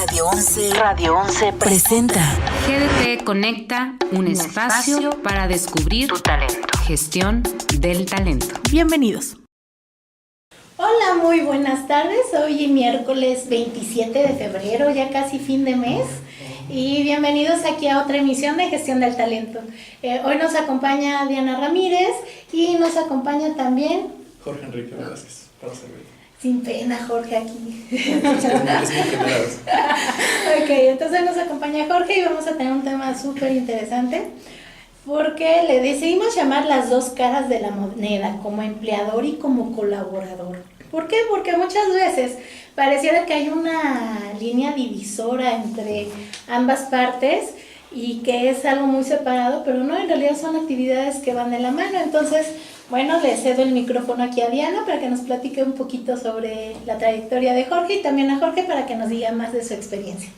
Radio 11 presenta GDT Conecta, un espacio para descubrir tu talento. Gestión del talento. Bienvenidos. Hola, muy buenas tardes. Hoy es miércoles 27 de febrero, ya casi fin de mes. Y bienvenidos aquí a otra emisión de Gestión del Talento. Hoy nos acompaña Diana Ramírez y nos acompaña también Jorge Enrique Velázquez, para servir. Sin pena, Jorge, aquí. Es mi primera vez. Ok, entonces nos acompaña Jorge y vamos a tener un tema súper interesante porque le decidimos llamar las dos caras de la moneda, como empleador y como colaborador. ¿Por qué? Porque muchas veces pareciera que hay una línea divisora entre ambas partes y que es algo muy separado, pero no, en realidad son actividades que van de la mano. Entonces, bueno, le cedo el micrófono aquí a Diana para que nos platique un poquito sobre la trayectoria de Jorge y también a Jorge para que nos diga más de su experiencia.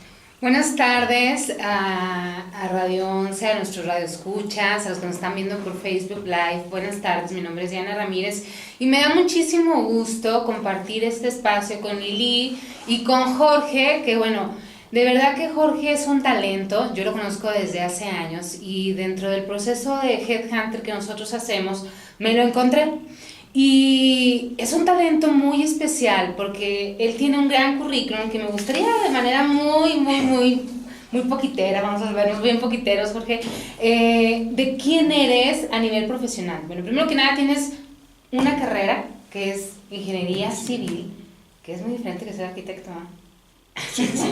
Buenas tardes a Radio 11, a nuestros radioescuchas, a los que nos están viendo por Facebook Live. Buenas tardes, mi nombre es Diana Ramírez y me da muchísimo gusto compartir este espacio con Lili y con Jorge, que bueno, de verdad que Jorge es un talento. Yo lo conozco desde hace años y dentro del proceso de Headhunter que nosotros hacemos, me lo encontré. Y es un talento muy especial porque él tiene un gran currículum que me gustaría de manera muy poquitera, vamos a vernos bien poquiteros, Jorge, de quién eres a nivel profesional. Bueno, primero que nada tienes una carrera que es ingeniería civil, que es muy diferente que ser arquitecto, ¿no? Sí, es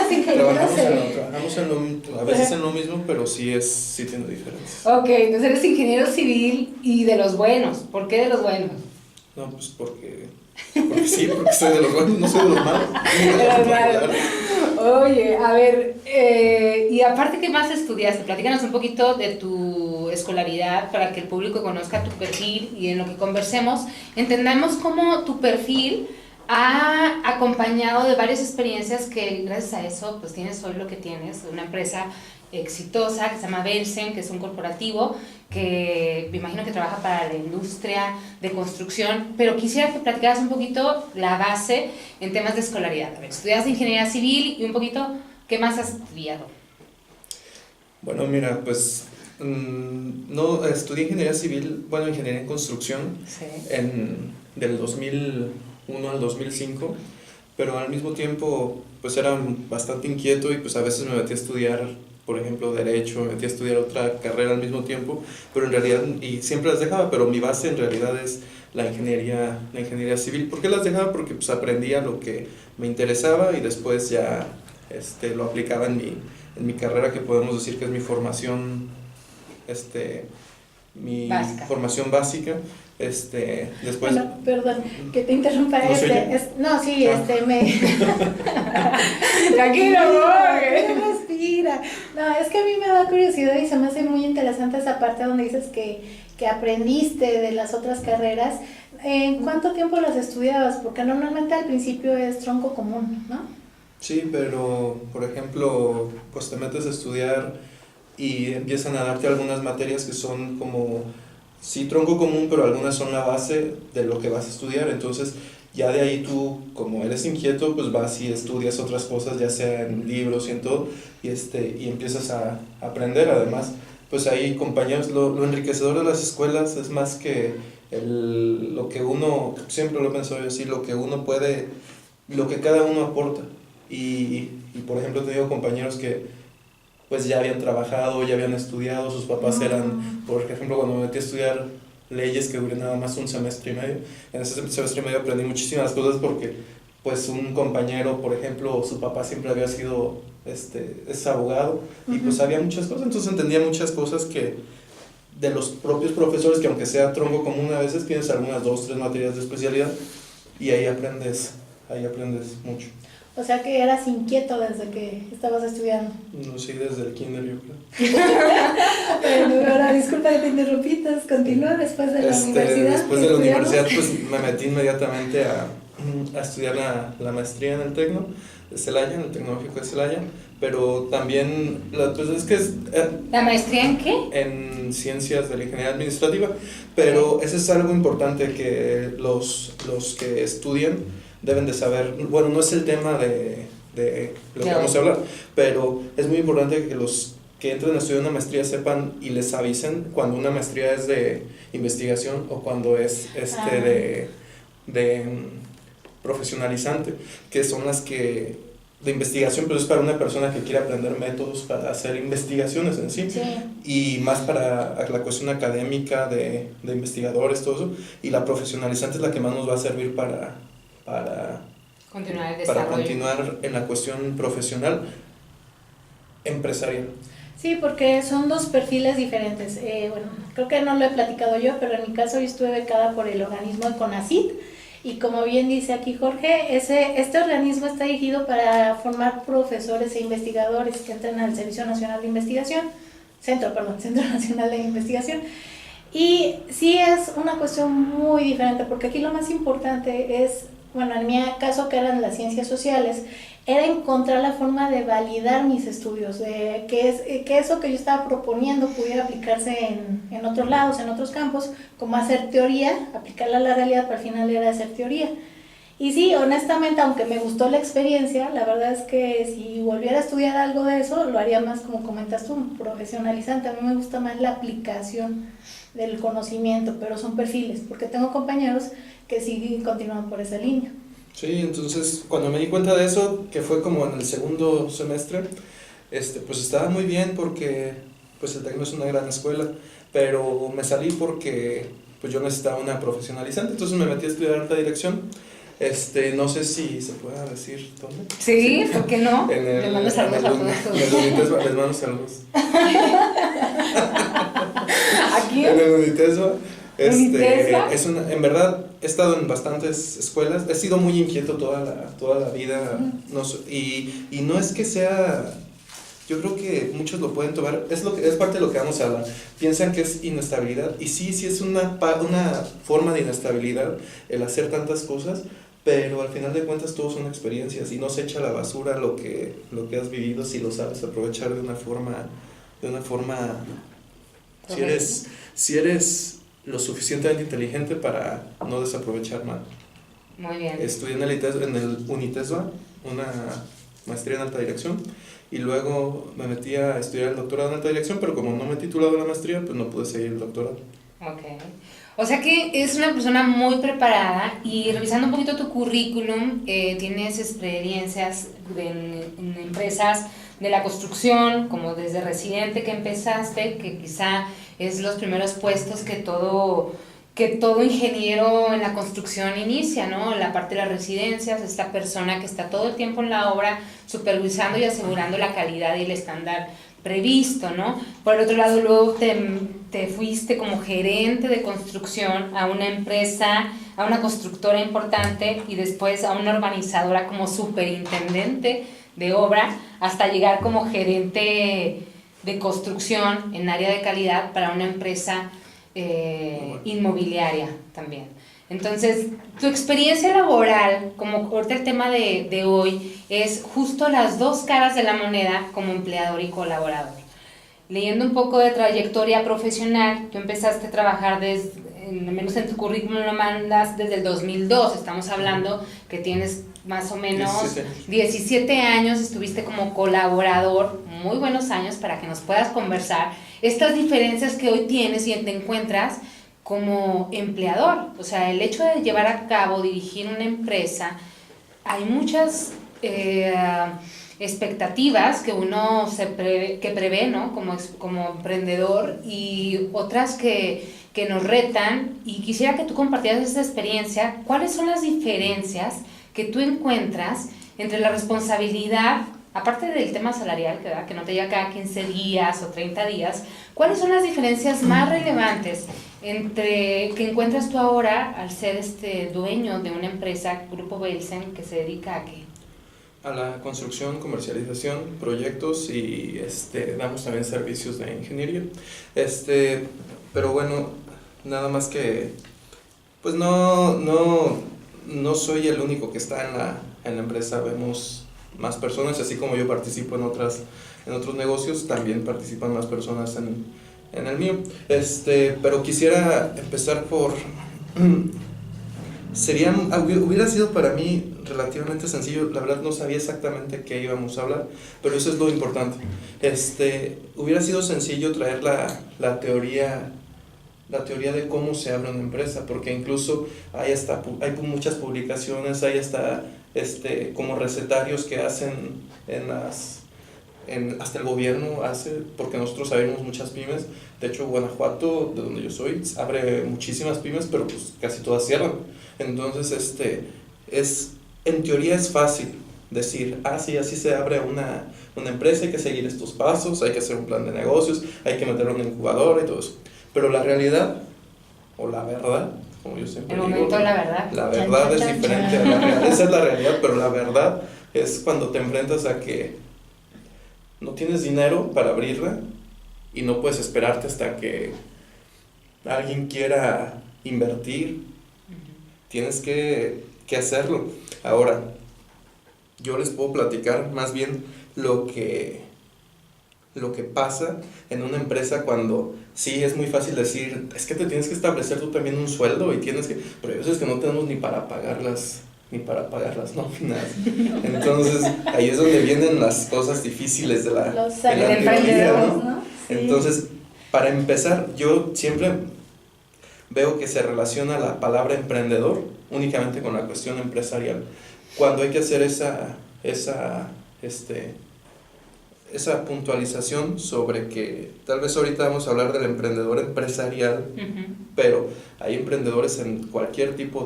diferente. Trabajamos a veces en lo mismo, pero sí tiene diferencias. Ok, entonces eres ingeniero civil y de los buenos. ¿Por qué de los buenos? No, pues porque soy de los buenos, no soy de los malos. Oye, a ver, y aparte, ¿qué más estudiaste? Platícanos un poquito de tu escolaridad para que el público conozca tu perfil y en lo que conversemos entendamos cómo tu perfil ha acompañado de varias experiencias que gracias a eso pues tienes hoy lo que tienes, una empresa exitosa que se llama Belsen, que es un corporativo que me imagino que trabaja para la industria de construcción, pero quisiera que platicaras un poquito la base en temas de escolaridad. A ver, estudias ingeniería civil y un poquito, ¿qué más has estudiado? Bueno, mira, pues no estudié ingeniería civil, bueno, ingeniería en construcción, Sí. Del 2001 al 2005, pero al mismo tiempo pues era bastante inquieto y pues a veces me metí a estudiar, por ejemplo, derecho, me metí a estudiar otra carrera al mismo tiempo, pero en realidad, y siempre las dejaba, pero mi base en realidad es la ingeniería civil. ¿Por qué las dejaba? Porque pues aprendía lo que me interesaba y después ya lo aplicaba en mi carrera, que podemos decir que es mi formación formación básica. Después. Bueno, perdón, que te interrumpa. ¿No Tranquilo, respira. No, es que a mí me da curiosidad y se me hace muy interesante esa parte donde dices que aprendiste de las otras carreras. ¿En cuánto tiempo las estudiabas? Porque normalmente al principio es tronco común, ¿no? Sí, pero por ejemplo, pues te metes a estudiar y empiezan a darte algunas materias que son como, sí, tronco común, pero algunas son la base de lo que vas a estudiar. Entonces ya de ahí tú, como eres inquieto, pues vas y estudias otras cosas, ya sea en libros y en todo, y empiezas a aprender. Además, pues hay compañeros, lo enriquecedor de las escuelas es más que lo que uno, siempre lo he pensado yo así, lo que uno puede, lo que cada uno aporta. Y por ejemplo, he tenido compañeros que pues ya habían trabajado, ya habían estudiado, sus papás eran, por ejemplo, cuando me metí a estudiar leyes, que duré nada más un semestre y medio, en ese semestre y medio aprendí muchísimas cosas porque pues un compañero, por ejemplo, su papá siempre había sido, es abogado, y pues había muchas cosas, entonces entendía muchas cosas que de los propios profesores, que aunque sea tronco común, a veces tienes algunas 2 o 3 materias de especialidad y ahí aprendes mucho. O sea que eras inquieto desde que estabas estudiando. No, sí, desde el kinder yo creo. Bueno, ahora disculpa que te interrumpitas, continúa después de la universidad. Después de la universidad pues me metí inmediatamente a estudiar la maestría en el Tecno de Celaya, en el Tecnológico de Celaya, pero también, pues es que ¿La maestría en qué? En Ciencias de la Ingeniería Administrativa, pero eso es algo importante, que los que estudian deben de saber, bueno, no es el tema de lo que vamos a hablar, pero es muy importante que los que entren a estudiar una maestría sepan y les avisen cuando una maestría es de investigación o cuando es de profesionalizante, que son las que de investigación, pero es para una persona que quiere aprender métodos para hacer investigaciones en sí, y más para la cuestión académica de investigadores, todo eso, y la profesionalizante es la que más nos va a servir para continuar el desarrollo. Para continuar en la cuestión profesional empresarial. Sí, porque son dos perfiles diferentes. Bueno, creo que no lo he platicado yo, pero en mi caso yo estuve becada por el organismo de CONACYT, y como bien dice aquí Jorge, este organismo está dirigido para formar profesores e investigadores que entren al Servicio Nacional de Investigación, Centro Nacional de Investigación. Y sí es una cuestión muy diferente, porque aquí lo más importante es, bueno, en mi caso, que eran las ciencias sociales, era encontrar la forma de validar mis estudios, de que eso que yo estaba proponiendo pudiera aplicarse en otros lados, en otros campos, como hacer teoría, aplicarla a la realidad, pero al final era hacer teoría. Y sí, honestamente, aunque me gustó la experiencia, la verdad es que si volviera a estudiar algo de eso, lo haría más, como comentas tú, profesionalizante. A mí me gusta más la aplicación del conocimiento, pero son perfiles, porque tengo compañeros que sí continúan por esa línea. Sí, entonces cuando me di cuenta de eso, que fue como en el segundo semestre, pues estaba muy bien porque pues el Tecno es una gran escuela, pero me salí porque pues yo necesitaba una profesionalizante, entonces me metí a estudiar alta dirección. No sé si se pueda decir dónde. Sí, ¿por qué no? Les mando saludos a todos. Les mando saludos. ¿Aquí? En el Unitesba. ¿Unitesba? En verdad he estado en bastantes escuelas, he sido muy inquieto toda la vida, y no es que sea, yo creo que muchos lo pueden tomar, es parte de lo que vamos a hablar, piensan que es inestabilidad, y sí es una forma de inestabilidad el hacer tantas cosas, pero al final de cuentas todo son experiencias y no se echa a la basura lo que has vivido si lo sabes aprovechar de una forma si eres lo suficientemente inteligente para no desaprovechar nada. Muy bien. Estudié en el Unitesba, una maestría en alta dirección, y luego me metí a estudiar el doctorado en alta dirección, pero como no me he titulado en la maestría, pues no pude seguir el doctorado. Ok. O sea que es una persona muy preparada, y revisando un poquito tu currículum, tienes experiencias en empresas de la construcción, como desde residente que empezaste, que quizá es los primeros puestos que todo ingeniero en la construcción inicia, ¿no? La parte de las residencias, esta persona que está todo el tiempo en la obra supervisando y asegurando la calidad y el estándar previsto, ¿no? Por el otro lado, luego te fuiste como gerente de construcción a una empresa, a una constructora importante, y después a una urbanizadora como superintendente de obra, hasta llegar como gerente de construcción en área de calidad para una empresa inmobiliaria también. Entonces, tu experiencia laboral, como ahorita el tema de hoy, es justo las dos caras de la moneda como empleador y colaborador. Leyendo un poco de trayectoria profesional, tú empezaste a trabajar al menos en tu currículum lo mandas desde el 2002, estamos hablando que tienes más o menos 17 años, estuviste como colaborador, muy buenos años para que nos puedas conversar estas diferencias que hoy tienes y te encuentras como empleador. O sea, el hecho de llevar a cabo, dirigir una empresa, hay muchas expectativas que uno prevé, ¿no? Como emprendedor, y otras que nos retan, y quisiera que tú compartieras esa experiencia. ¿Cuáles son las diferencias que tú encuentras entre la responsabilidad, aparte del tema salarial, que no te llega cada 15 días o 30 días, cuáles son las diferencias más relevantes que encuentras tú ahora al ser dueño de una empresa, Grupo Belsen, que se dedica a qué? A la construcción, comercialización, proyectos, y damos también servicios de ingeniería. Pero bueno, nada más que pues no soy el único que está en la empresa, vemos más personas, así como yo participo en otros negocios, también participan más personas en el mío. Pero quisiera empezar por hubiera sido para mí relativamente sencillo. La verdad no sabía exactamente qué íbamos a hablar, pero eso es lo importante. Hubiera sido sencillo traer la teoría de cómo se abre una empresa, porque incluso hay muchas publicaciones, hay hasta como recetarios que hacen hasta el gobierno hace, porque nosotros sabemos muchas pymes. De hecho, Guanajuato, de donde yo soy, abre muchísimas pymes, pero pues casi todas cierran. Entonces, en teoría es fácil decir, sí, así se abre una empresa, hay que seguir estos pasos, hay que hacer un plan de negocios, hay que meterlo en una incubadora y todo eso. Pero la realidad, o la verdad, como yo siempre digo, la verdad es diferente a la realidad. Esa es la realidad, pero la verdad es cuando te enfrentas a que no tienes dinero para abrirla y no puedes esperarte hasta que alguien quiera invertir. Tienes que hacerlo. Ahora, yo les puedo platicar más bien lo que pasa en una empresa cuando sí es muy fácil decir, es que te tienes que establecer tú también un sueldo y pero hay veces que no tenemos ni para pagar las nóminas. Entonces, ahí es donde vienen las cosas difíciles de la emprendedores, ¿no? Sí. Entonces, para empezar, yo siempre veo que se relaciona la palabra emprendedor únicamente con la cuestión empresarial. Cuando hay que hacer esa puntualización sobre que tal vez ahorita vamos a hablar del emprendedor empresarial, pero hay emprendedores en cualquier tipo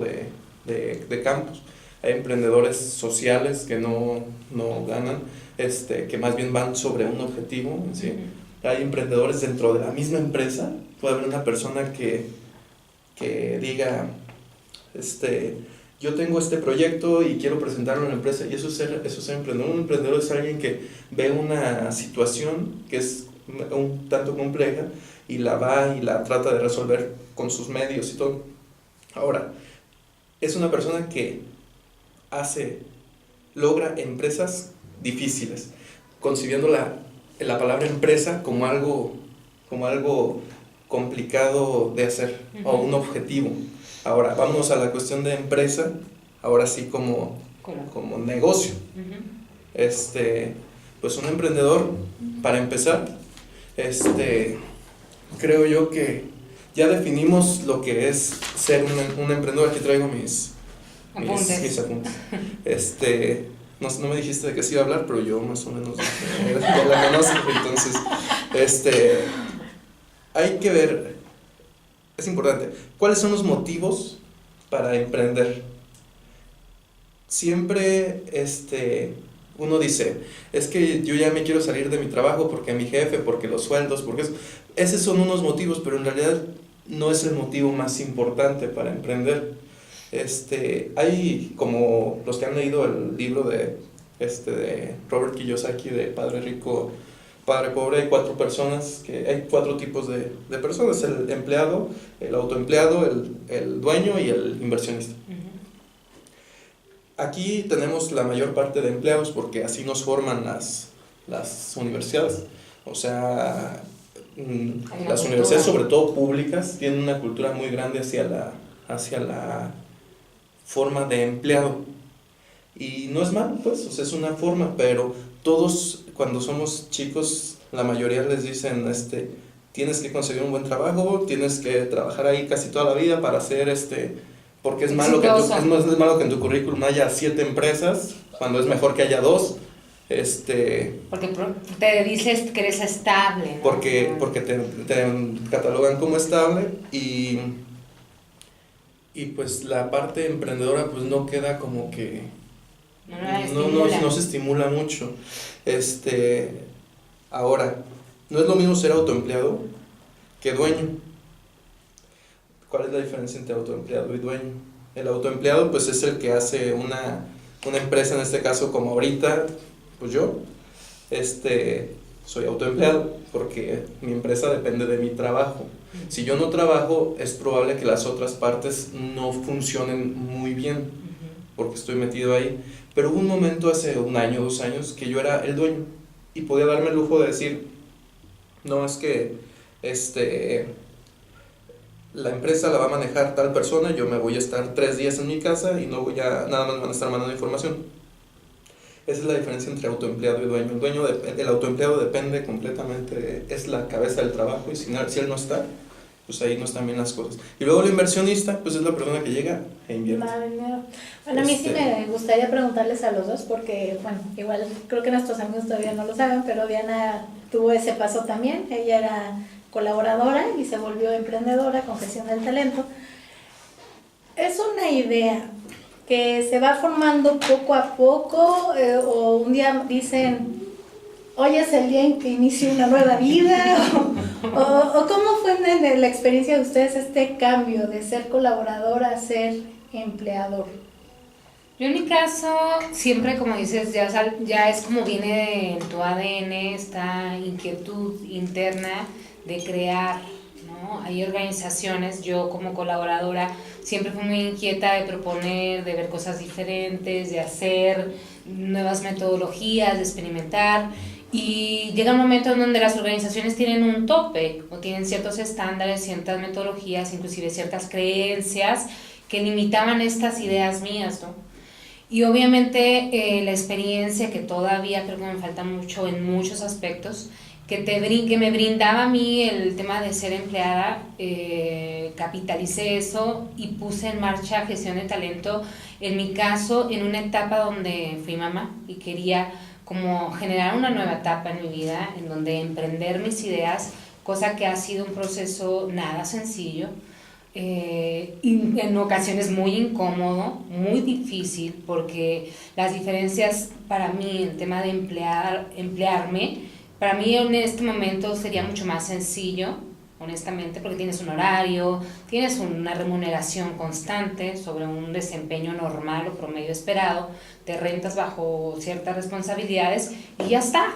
de campos. Hay emprendedores sociales que no ganan, que más bien van sobre un objetivo, ¿sí? Hay emprendedores dentro de la misma empresa. Puede haber una persona que diga, yo tengo este proyecto y quiero presentarlo en la empresa, y eso es ser emprendedor. Un emprendedor es alguien que ve una situación que es un tanto compleja y la trata de resolver con sus medios y todo. Ahora, es una persona que logra empresas difíciles, concibiendo la palabra empresa como algo complicado de hacer, o un objetivo. Ahora, vámonos a la cuestión de empresa, ahora sí como negocio. Pues un emprendedor, para empezar, creo yo que ya definimos lo que es ser un emprendedor. Aquí traigo mis apuntes. No me dijiste de qué se iba a hablar, pero yo más o menos ya la conozco. Entonces, hay que ver, es importante, ¿cuáles son los motivos para emprender? Siempre uno dice, es que yo ya me quiero salir de mi trabajo porque mi jefe, porque los sueldos, porque eso. Esos son unos motivos, pero en realidad no es el motivo más importante para emprender. Hay, como los que han leído el libro de Robert Kiyosaki, de Padre Rico, Padre Pobre, hay hay cuatro tipos de personas: el empleado, el autoempleado, el dueño y el inversionista. Aquí tenemos la mayor parte de empleados porque así nos forman las universidades. O sea, las universidades, sobre todo públicas, tienen una cultura muy grande hacia la forma de empleado. Y no es malo, pues, o sea, es una forma, pero todos, cuando somos chicos, la mayoría les dicen, tienes que conseguir un buen trabajo, tienes que trabajar ahí casi toda la vida para hacer porque es malo que en tu currículum haya 7 empresas, cuando es mejor que haya 2. Porque te dices que eres estable, ¿no? Porque te catalogan como estable y pues la parte emprendedora pues no queda como que no se estimula mucho. Ahora, no es lo mismo ser autoempleado que dueño. ¿Cuál es la diferencia entre autoempleado y dueño? El autoempleado pues es el que hace una empresa, en este caso como ahorita, pues yo soy autoempleado porque mi empresa depende de mi trabajo. Si yo no trabajo, es probable que las otras partes no funcionen muy bien porque estoy metido ahí. Pero hubo un momento hace 1 año, 2 años, que yo era el dueño y podía darme el lujo de decir, no, es que la empresa la va a manejar tal persona, yo me voy a estar 3 días en mi casa y no voy a, nada más van a estar mandando información. Esa es la diferencia entre autoempleado y dueño. El autoempleado depende completamente, es la cabeza del trabajo, y si él no está, pues ahí no están bien las cosas. Y luego el inversionista, pues es la persona que llega e invierte. Bueno, a mí sí me gustaría preguntarles a los dos, porque, bueno, igual creo que nuestros amigos todavía no lo saben, pero Diana tuvo ese paso también. Ella era colaboradora y se volvió emprendedora con gestión del talento. Es una idea que se va formando poco a poco, o un día dicen, hoy es el día en que inicio una nueva vida, o cómo fue en la experiencia de ustedes este cambio de ser colaborador a ser empleador. Yo en mi caso, siempre como dices, ya es como viene en tu ADN esta inquietud interna de crear, ¿no? Hay organizaciones, yo como colaboradora siempre fui muy inquieta de proponer, de ver cosas diferentes, de hacer nuevas metodologías, de experimentar. Y llega un momento en donde las organizaciones tienen un tope o tienen ciertos estándares, ciertas metodologías, inclusive ciertas creencias que limitaban estas ideas mías, ¿no? Y obviamente la experiencia, que todavía creo que me falta mucho en muchos aspectos, que me brindaba a mí el tema de ser empleada, capitalicé eso y puse en marcha gestión de talento, en mi caso, en una etapa donde fui mamá y quería como generar una nueva etapa en mi vida, en donde emprender mis ideas, cosa que ha sido un proceso nada sencillo, y en ocasiones muy incómodo, muy difícil, porque las diferencias para mí, el tema de emplearme, para mí en este momento sería mucho más sencillo, honestamente, porque tienes un horario, tienes una remuneración constante sobre un desempeño normal o promedio esperado, te rentas bajo ciertas responsabilidades y ya está.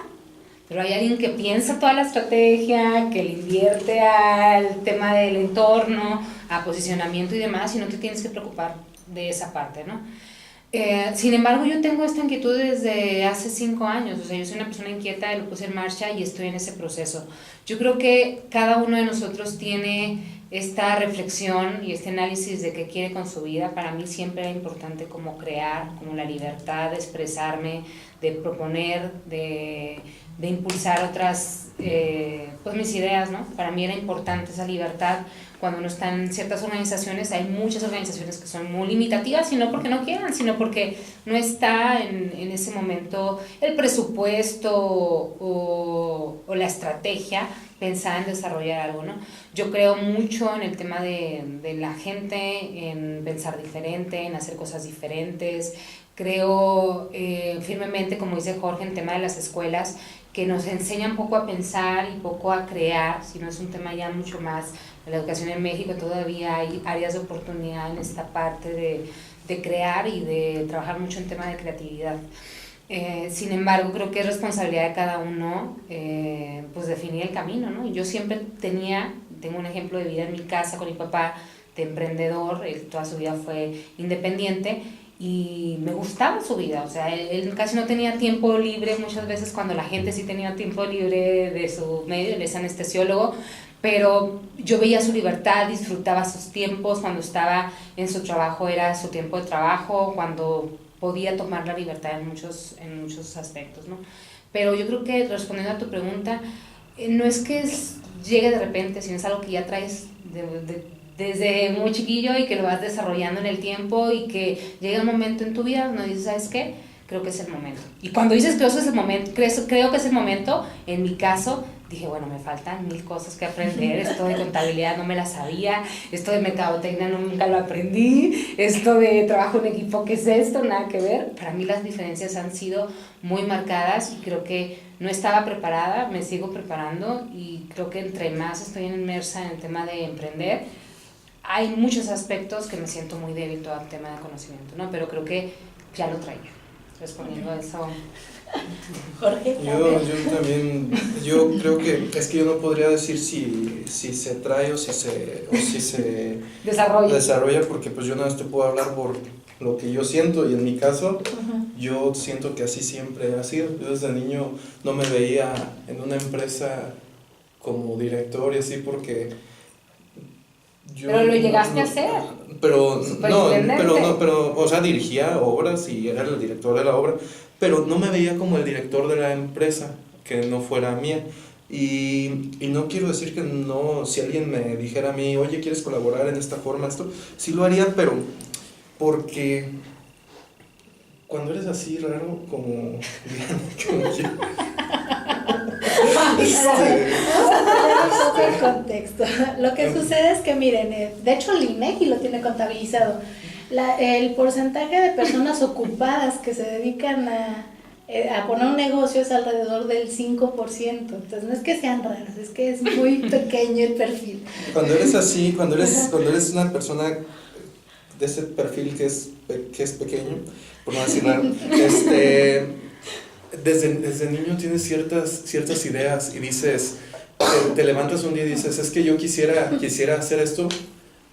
Pero hay alguien que piensa toda la estrategia, que le invierte al tema del entorno, a posicionamiento y demás, y no te tienes que preocupar de esa parte, ¿no? Sin embargo, yo tengo esta inquietud desde hace 5 años, o sea, yo soy una persona inquieta, lo puse en marcha y estoy en ese proceso. Yo creo que cada uno de nosotros tiene esta reflexión y este análisis de qué quiere con su vida. Para mí siempre era importante como crear, como la libertad de expresarme, de proponer, de impulsar otras, pues mis ideas, ¿no? Para mí era importante esa libertad. Cuando uno está en ciertas organizaciones, hay muchas organizaciones que son muy limitativas, y no porque no quieran, sino porque no está en ese momento el presupuesto o la estrategia pensada en desarrollar algo, ¿no? Yo creo mucho en el tema de la gente, en pensar diferente, en hacer cosas diferentes. Creo firmemente, como dice Jorge, en el tema de las escuelas, que nos enseñan poco a pensar y poco a crear, sino es un tema ya mucho más. En la educación en México todavía hay áreas de oportunidad en esta parte de crear y de trabajar mucho en tema de creatividad. Sin embargo, creo que es responsabilidad de cada uno pues definir el camino, ¿no? Y yo siempre tengo un ejemplo de vida en mi casa con mi papá, de emprendedor. Él toda su vida fue independiente y me gustaba su vida, o sea, él casi no tenía tiempo libre muchas veces, cuando la gente sí tenía tiempo libre de su medio. Él es anestesiólogo, pero yo veía su libertad, disfrutaba sus tiempos. Cuando estaba en su trabajo era su tiempo de trabajo, cuando podía tomar la libertad en muchos aspectos, ¿no? Pero yo creo que, respondiendo a tu pregunta, no es que llegue de repente, sino es algo que ya traes desde muy chiquillo y que lo vas desarrollando en el tiempo, y que llega un momento en tu vida donde dices, ¿sabes qué? Creo que es el momento. Y cuando dices creo que es el momento, creo que es el momento, en mi caso, dije, bueno, me faltan 1000 cosas que aprender. Esto de contabilidad no me la sabía, esto de mercadotecnia nunca lo aprendí, esto de trabajo en equipo, ¿qué es esto? Nada que ver. Para mí las diferencias han sido muy marcadas y creo que no estaba preparada, me sigo preparando, y creo que entre más estoy inmersa en el tema de emprender, hay muchos aspectos que me siento muy débil, todo el tema de conocimiento, ¿no? Pero creo que ya lo traía. Respondiendo a eso. Jorge, yo también, yo creo que es que yo no podría decir si se trae o si se desarrolla, porque pues yo nada más te puedo hablar por lo que yo siento, y en mi caso, yo siento que así siempre ha sido. Yo desde niño no me veía en una empresa como director y así, porque Pero lo llegaste a hacer. Pero, o sea, dirigía obras y era el director de la obra, pero no me veía como el director de la empresa, que no fuera mía. Y no quiero decir que no, si alguien me dijera a mí, oye, ¿quieres colaborar en esta forma? Esto, sí lo haría, pero porque cuando eres así raro, como yo. Vamos a tener un poco el contexto. Lo que sucede es que, miren, de hecho el INEGI lo tiene contabilizado. El porcentaje de personas ocupadas que se dedican a poner un negocio es alrededor del 5%. Entonces no es que sean raros, es que es muy pequeño el perfil. Cuando eres así, cuando eres una persona de ese perfil que es pequeño, por no decir raro, desde niño tienes ciertas ideas y dices, te levantas un día y dices, es que yo quisiera hacer esto,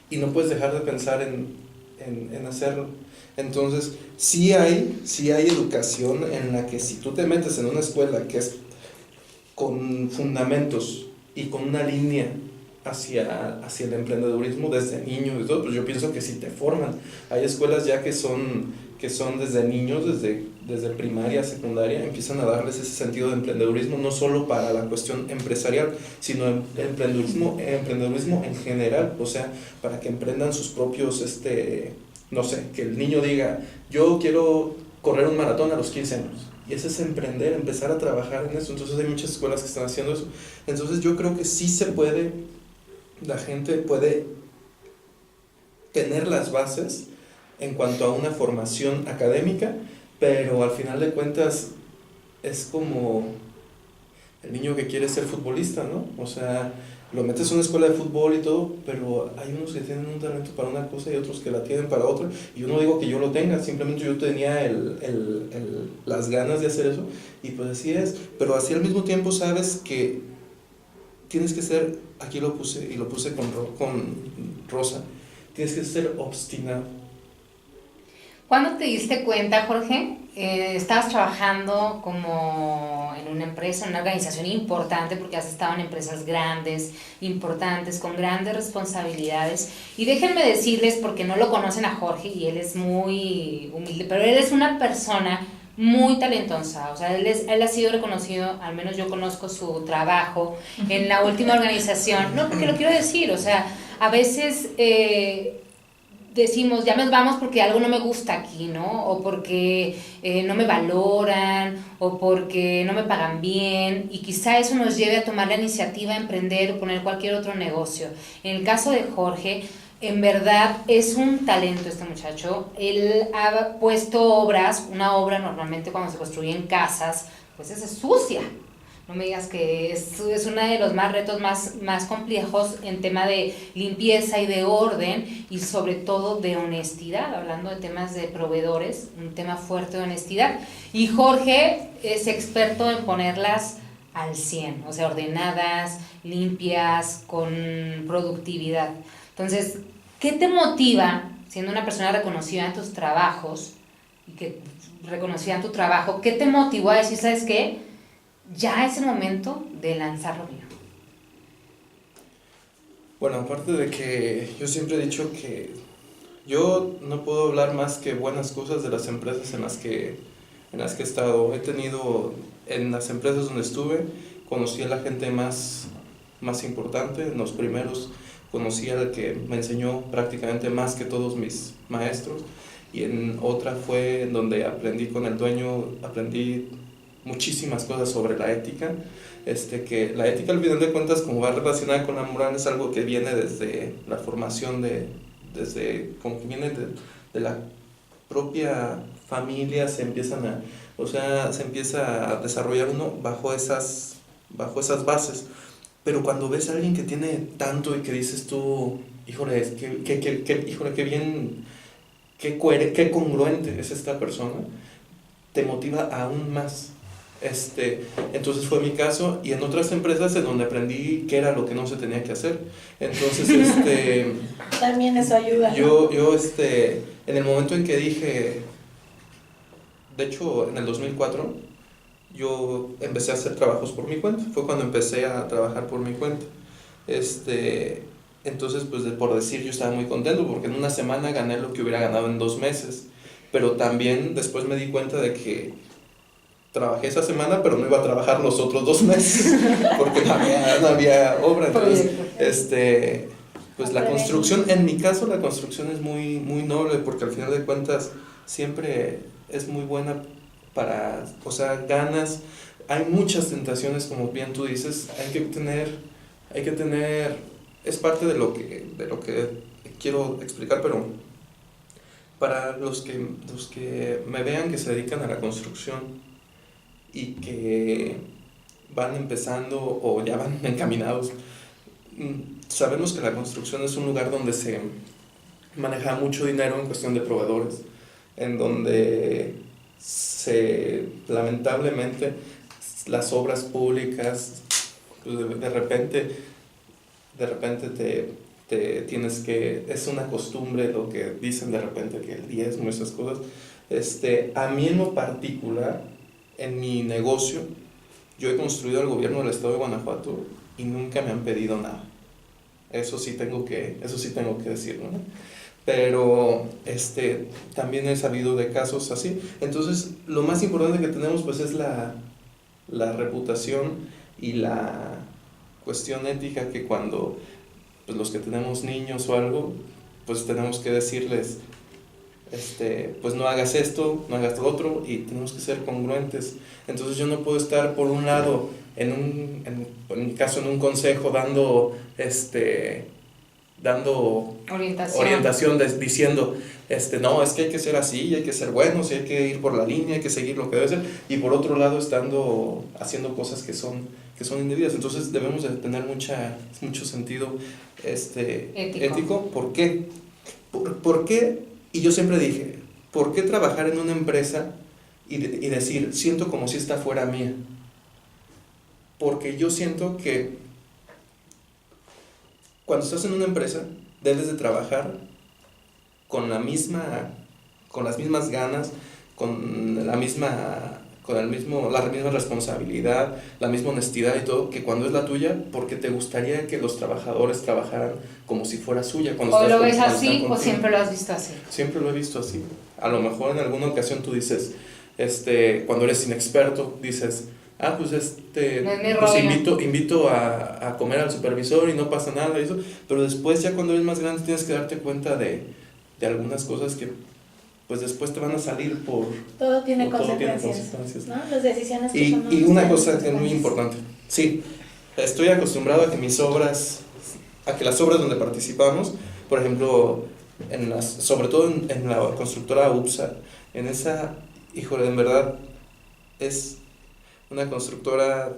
y no puedes dejar de pensar en hacerlo. Entonces, sí hay educación en la que si tú te metes en una escuela que es con fundamentos y con una línea hacia el emprendedurismo desde niño y todo, pues yo pienso que sí te forman. Hay escuelas ya que son desde niños, desde primaria, secundaria, empiezan a darles ese sentido de emprendedurismo, no solo para la cuestión empresarial, sino emprendedurismo en general, o sea, para que emprendan sus propios, no sé, que el niño diga, yo quiero correr un maratón a los 15 años. Y ese es emprender, empezar a trabajar en eso. Entonces hay muchas escuelas que están haciendo eso. Entonces yo creo que sí se puede, la gente puede tener las bases en cuanto a una formación académica, pero al final de cuentas es como el niño que quiere ser futbolista, ¿no? O sea, lo metes en una escuela de fútbol y todo, pero hay unos que tienen un talento para una cosa y otros que la tienen para otra, y yo no digo que yo lo tenga, simplemente yo tenía las ganas de hacer eso, y pues así es, pero así al mismo tiempo sabes que tienes que ser, aquí lo puse, y lo puse con Rosa, tienes que ser obstinado. ¿Cuándo te diste cuenta, Jorge? Estabas trabajando como en una empresa, en una organización importante, porque has estado en empresas grandes, importantes, con grandes responsabilidades. Y déjenme decirles, porque no lo conocen a Jorge y él es muy humilde, pero él es una persona muy talentosa. O sea, él ha sido reconocido, al menos yo conozco su trabajo en la última organización. No, porque lo quiero decir, o sea, a veces decimos, ya nos vamos porque algo no me gusta aquí, ¿no? O porque no me valoran, o porque no me pagan bien, y quizá eso nos lleve a tomar la iniciativa, a emprender o poner cualquier otro negocio. En el caso de Jorge, en verdad es un talento este muchacho. Él ha puesto obras, una obra normalmente cuando se construyen casas, pues es sucia. No me digas que es uno de los retos más complejos en tema de limpieza y de orden, y sobre todo de honestidad, hablando de temas de proveedores, un tema fuerte de honestidad. Y Jorge es experto en ponerlas al 100, o sea, ordenadas, limpias, con productividad. Entonces, ¿qué te motiva, siendo una persona reconocida en tus trabajos, y que reconocida en tu trabajo, qué te motivó a decir, ¿sabes qué? Ya es el momento de lanzar lo mío. Bueno, aparte de que yo siempre he dicho que yo no puedo hablar más que buenas cosas de las empresas en las que he estado. He tenido, en las empresas donde estuve, conocí a la gente más importante. En los primeros conocí al que me enseñó prácticamente más que todos mis maestros, y en otra fue en donde aprendí con el dueño, aprendí muchísimas cosas sobre la ética, que la ética al final de cuentas, como va relacionada con la moral, es algo que viene desde la formación como que viene de la propia familia, se empieza a desarrollar uno bajo esas bases. Pero cuando ves a alguien que tiene tanto y que dices tú, híjole, qué bien, qué congruente es esta persona, te motiva aún más. Entonces fue mi caso, y en otras empresas en donde aprendí qué era lo que no se tenía que hacer. Entonces también eso ayuda. Yo en el momento en que dije, de hecho en el 2004 yo empecé a hacer trabajos por mi cuenta. Fue cuando empecé a trabajar por mi cuenta. Entonces, pues por decir, yo estaba muy contento porque en una semana gané lo que hubiera ganado en 2 meses. Pero también después me di cuenta de que trabajé esa semana, pero no iba a trabajar los otros 2 meses porque no había obra. Entonces, pues la construcción, en mi caso, la construcción es muy, muy noble porque al final de cuentas siempre es muy buena para, o sea, ganas. Hay muchas tentaciones, como bien tú dices, hay que tener, es parte de lo que quiero explicar, pero para los que me vean que se dedican a la construcción y que van empezando o ya van encaminados, sabemos que la construcción es un lugar donde se maneja mucho dinero en cuestión de proveedores, en donde lamentablemente las obras públicas, pues de repente te tienes que, es una costumbre lo que dicen de repente que el diezmo, esas cosas. A mí en lo particular, en mi negocio, yo he construido al gobierno del estado de Guanajuato y nunca me han pedido nada. Eso sí tengo que decirlo, ¿no? Pero también he sabido de casos así. Entonces, lo más importante que tenemos pues es la reputación y la cuestión ética, que cuando pues los que tenemos niños o algo, pues tenemos que decirles, pues no hagas esto, no hagas lo otro, y tenemos que ser congruentes. Entonces yo no puedo estar por un lado en mi caso en un consejo dando orientación diciendo, no, es que hay que ser así, hay que ser buenos, y hay que ir por la línea, hay que seguir lo que debe ser, y por otro lado haciendo cosas que son indebidas. Entonces debemos de tener mucho sentido ético. ¿Por qué? ¿Por qué? Y yo siempre dije, ¿por qué trabajar en una empresa y decir, siento como si esta fuera mía? Porque yo siento que cuando estás en una empresa debes de trabajar con las mismas ganas, con la misma responsabilidad, la misma honestidad y todo, que cuando es la tuya, porque te gustaría que los trabajadores trabajaran como si fuera suya. ¿O lo ves así o siempre lo has visto así? Siempre lo he visto así. A lo mejor en alguna ocasión tú dices, cuando eres inexperto, dices, pues invito a comer al supervisor y no pasa nada, eso. Pero después, ya cuando eres más grande, tienes que darte cuenta de algunas cosas que pues después te van a salir por... Todo tiene consecuencias, ¿no? Las decisiones que tomamos. Y una cosa que es muy importante, sí, estoy acostumbrado a que las obras donde participamos, por ejemplo, sobre todo en la constructora UPSA, en esa, híjole, en verdad, es una constructora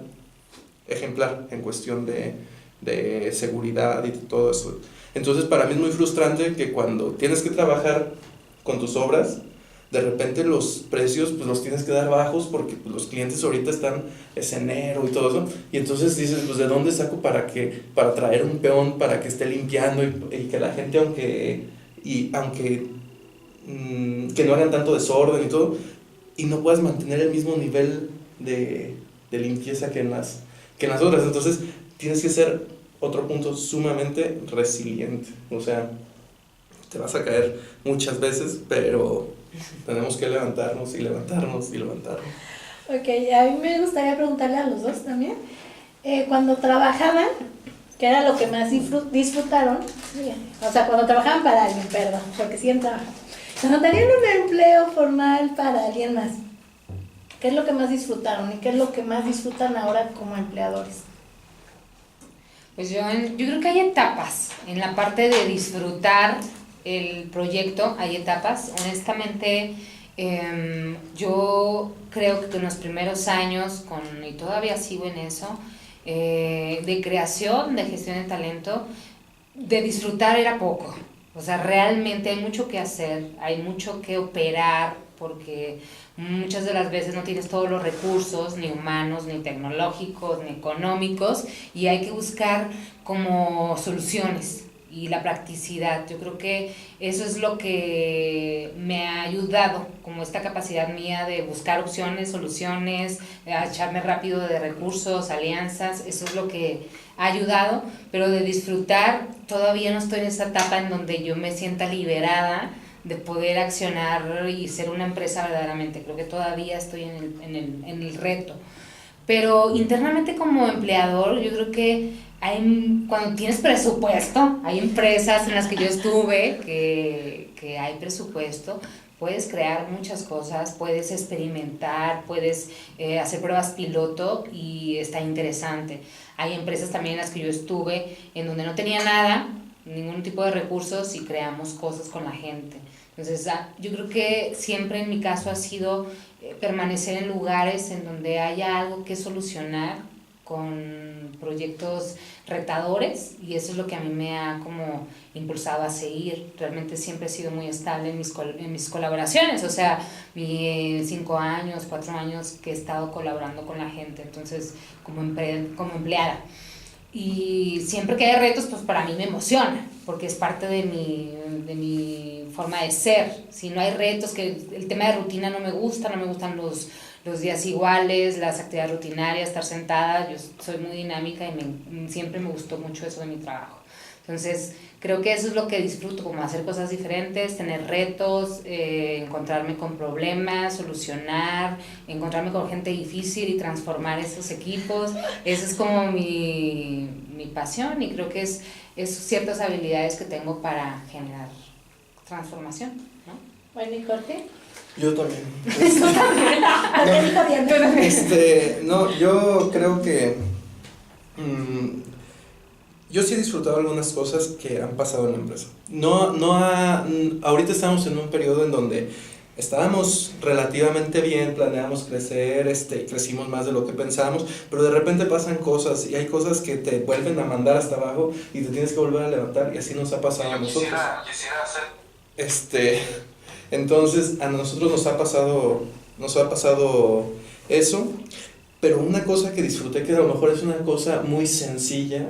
ejemplar en cuestión de seguridad y todo eso. Entonces, para mí es muy frustrante que cuando tienes que trabajar con tus obras, de repente los precios pues los tienes que dar bajos porque pues, los clientes ahorita es enero y todo eso, y entonces dices, pues ¿de dónde saco para traer un peón para que esté limpiando y que la gente aunque que no hagan tanto desorden y todo, y no puedas mantener el mismo nivel de limpieza que en las otras? Entonces tienes que ser, otro punto, sumamente resiliente. O sea, te vas a caer muchas veces, pero tenemos que levantarnos y levantarnos y levantarnos. Ok, a mí me gustaría preguntarle a los dos también, cuando trabajaban, ¿qué era lo que más disfrutaron? O sea, cuando trabajaban para alguien, perdón, porque siempre trabajan. Cuando tenían un empleo formal para alguien más, ¿qué es lo que más disfrutaron y qué es lo que más disfrutan ahora como empleadores? Pues yo creo que hay etapas. En la parte de disfrutar el proyecto hay etapas. Honestamente, yo creo que en los primeros años, y todavía sigo en eso, de creación, de gestión de talento, de disfrutar era poco. O sea, realmente hay mucho que hacer, hay mucho que operar, porque muchas de las veces no tienes todos los recursos, ni humanos, ni tecnológicos, ni económicos, y hay que buscar como soluciones. y la practicidad. Yo creo que eso es lo que me ha ayudado, como esta capacidad mía de buscar opciones, soluciones, a echarme rápido de recursos, alianzas, eso es lo que ha ayudado, pero de disfrutar, todavía no estoy en esa etapa en donde yo me sienta liberada de poder accionar y ser una empresa verdaderamente. Creo que todavía estoy en el reto. Pero internamente como empleador, yo creo que cuando tienes presupuesto, hay empresas en las que yo estuve que hay presupuesto, puedes crear muchas cosas, puedes experimentar, puedes hacer pruebas piloto y está interesante. Hay empresas también en las que yo estuve en donde no tenía nada, ningún tipo de recursos y creamos cosas con la gente. Entonces, yo creo que siempre en mi caso ha sido permanecer en lugares en donde haya algo que solucionar con proyectos retadores, y eso es lo que a mí me ha como impulsado a seguir. Realmente siempre he sido muy estable en mis colaboraciones, o sea, 5 años, 4 años que he estado colaborando con la gente, entonces como empleada. Y siempre que hay retos, pues para mí me emociona, porque es parte de mi forma de ser. Si no hay retos, que el tema de rutina no me gustan los días iguales, las actividades rutinarias, estar sentada. Yo soy muy dinámica y siempre me gustó mucho eso de mi trabajo. Entonces, creo que eso es lo que disfruto, como hacer cosas diferentes, tener retos, encontrarme con problemas, solucionar, encontrarme con gente difícil y transformar esos equipos. Esa es como mi pasión, y creo que es ciertas habilidades que tengo para generar transformación, ¿no? Bueno, ¿y Jorge? Yo también. No, yo creo que yo sí he disfrutado algunas cosas que han pasado en la empresa. Ahorita estamos en un periodo en donde estábamos relativamente bien, planeamos crecer, crecimos más de lo que pensábamos, pero de repente pasan cosas y hay cosas que te vuelven a mandar hasta abajo y te tienes que volver a levantar, y así nos ha pasado a nosotros. Quisiera hacer... Entonces a nosotros nos ha pasado eso, pero una cosa que disfruté, que a lo mejor es una cosa muy sencilla,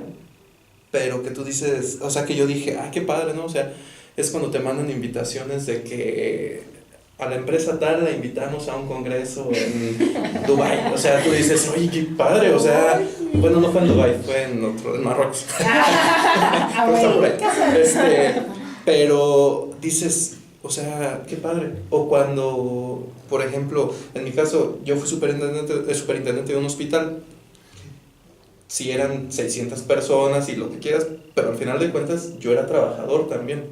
pero que tú dices, o sea, que yo dije, qué padre, ¿no? O sea, es cuando te mandan invitaciones de que a la empresa tal la invitamos a un congreso en Dubái. O sea, tú dices, oye, qué padre, o sea, bueno, no fue en Dubái, fue en Marruecos. Pero dices, o sea, qué padre. O cuando, por ejemplo, en mi caso, yo fui superintendente de un hospital. Sí, eran 600 personas y lo que quieras, pero al final de cuentas yo era trabajador también,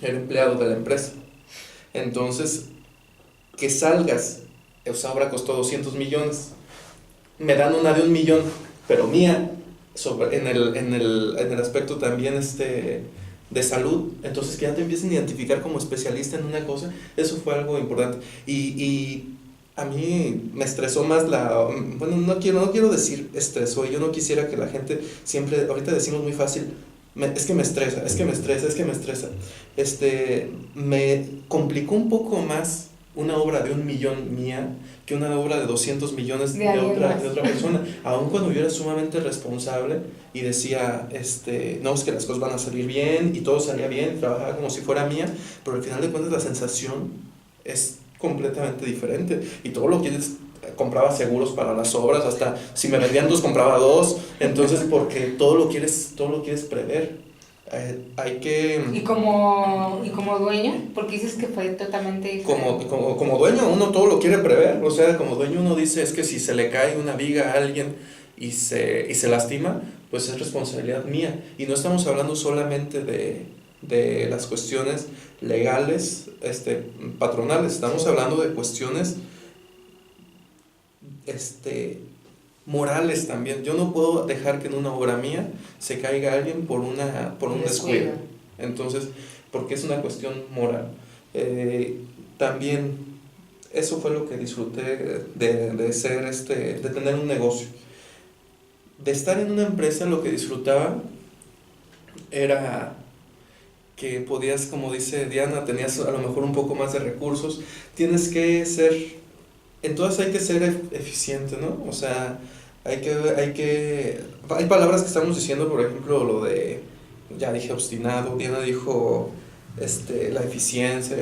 era empleado de la empresa. Entonces, que salgas, esa obra costó 200 millones, me dan una de 1 millón, pero mía, en el aspecto también de salud, entonces que ya te empiecen a identificar como especialista en una cosa, eso fue algo importante. Y a mí me estresó más bueno, no quiero decir estresó, y yo no quisiera que la gente siempre, ahorita decimos muy fácil, es que me estresa, me complicó un poco más una obra de 1 millón mía que una obra de 200 millones de otra persona, aun cuando yo era sumamente responsable y decía, no, es que las cosas van a salir bien, y todo salía bien, trabajaba como si fuera mía, pero al final de cuentas la sensación es completamente diferente, y todo lo quieres, compraba seguros para las obras, hasta si me vendían 2 compraba 2, entonces porque todo lo quieres prever. Hay que... ¿Y como dueño? Porque dices que fue totalmente diferente. Como dueño uno todo lo quiere prever, o sea, como dueño uno dice, es que si se le cae una viga a alguien y se lastima, pues es responsabilidad mía, y no estamos hablando solamente de las cuestiones legales, patronales, estamos hablando de cuestiones morales también. Yo no puedo dejar que en una obra mía se caiga alguien por un descuido. Entonces, porque es una cuestión moral. También eso fue lo que disfruté de ser de tener un negocio. De estar en una empresa, lo que disfrutaba era que podías, como dice Diana, tenías a lo mejor un poco más de recursos. Tienes que ser, entonces hay que ser eficiente, ¿no? O sea, hay palabras que estamos diciendo, por ejemplo, lo de ya dije obstinado, Diana dijo la eficiencia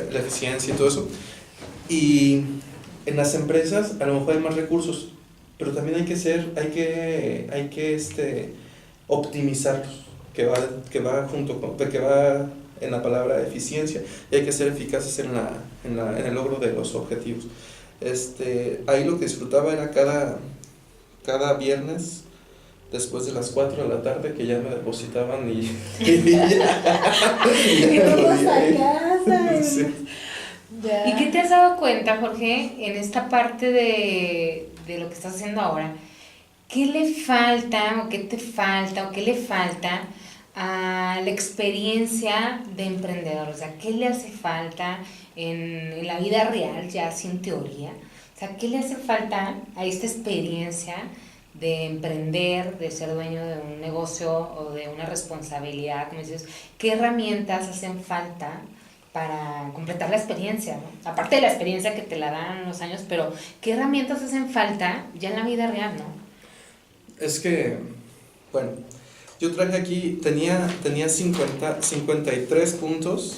y todo eso. Y en las empresas a lo mejor hay más recursos, pero también hay que optimizarlos, que va junto con, que va en la palabra eficiencia, y hay que ser eficaces en el logro de los objetivos. Ahí lo que disfrutaba era cada viernes, después de las 4 de la tarde, que ya me depositaban y todos a casa. Sí. ¿Y qué te has dado cuenta, Jorge, en esta parte de lo que estás haciendo ahora? ¿Qué le falta o qué te falta o qué le falta a la experiencia de emprendedor? O sea, ¿qué le hace falta en la vida real, ya sin teoría? O sea, ¿qué le hace falta a esta experiencia de emprender, de ser dueño de un negocio o de una responsabilidad, como dices? ¿Qué herramientas hacen falta para completar la experiencia, ¿no? Aparte de la experiencia que te la dan los años, pero ¿qué herramientas hacen falta ya en la vida real, no? Es que, bueno, yo traje aquí, tenía 53 puntos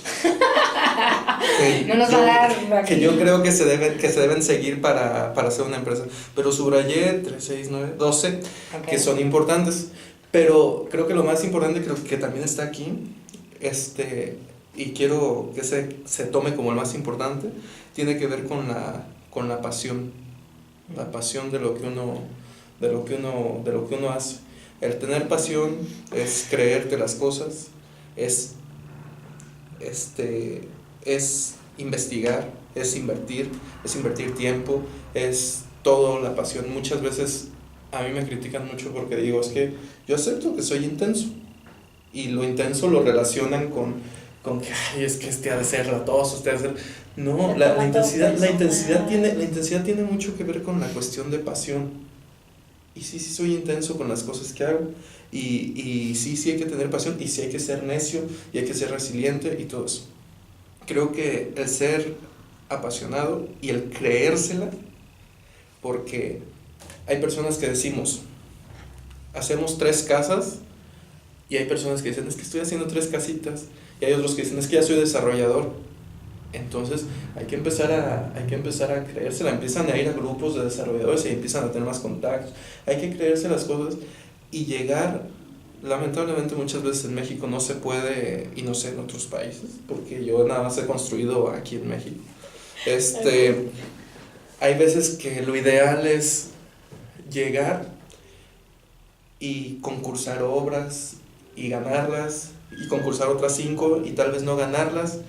No nos va a dar aquí. que yo creo que se deben seguir para hacer una empresa, pero subrayé 3, 6, 9, 12 Okay. que son importantes, pero creo que lo más importante, creo que también está aquí, y quiero que se tome como el más importante, tiene que ver con la pasión de lo que uno hace. El tener pasión es creerte las cosas, es investigar, es invertir tiempo, es todo la pasión. Muchas veces a mí me critican mucho porque digo, es que yo acepto que soy intenso, y lo intenso lo relacionan con que ay, es que ha de ser latoso, no, la intensidad tiene mucho que ver con la cuestión de pasión. Y sí soy intenso con las cosas que hago, y sí hay que tener pasión, y sí hay que ser necio, y hay que ser resiliente y todo eso. Creo que el ser apasionado y el creérsela, porque hay personas que decimos, hacemos 3 casas, y hay personas que dicen, es que estoy haciendo 3 casitas, y hay otros que dicen, es que ya soy desarrollador. Entonces hay que empezar a creérsela, empiezan a ir a grupos de desarrolladores y empiezan a tener más contactos. Hay que creerse las cosas y llegar. Lamentablemente muchas veces en México no se puede, y no sé en otros países, porque yo nada más he construido aquí en México. Hay veces que lo ideal es llegar y concursar obras y ganarlas, y concursar otras 5 y tal vez no ganarlas.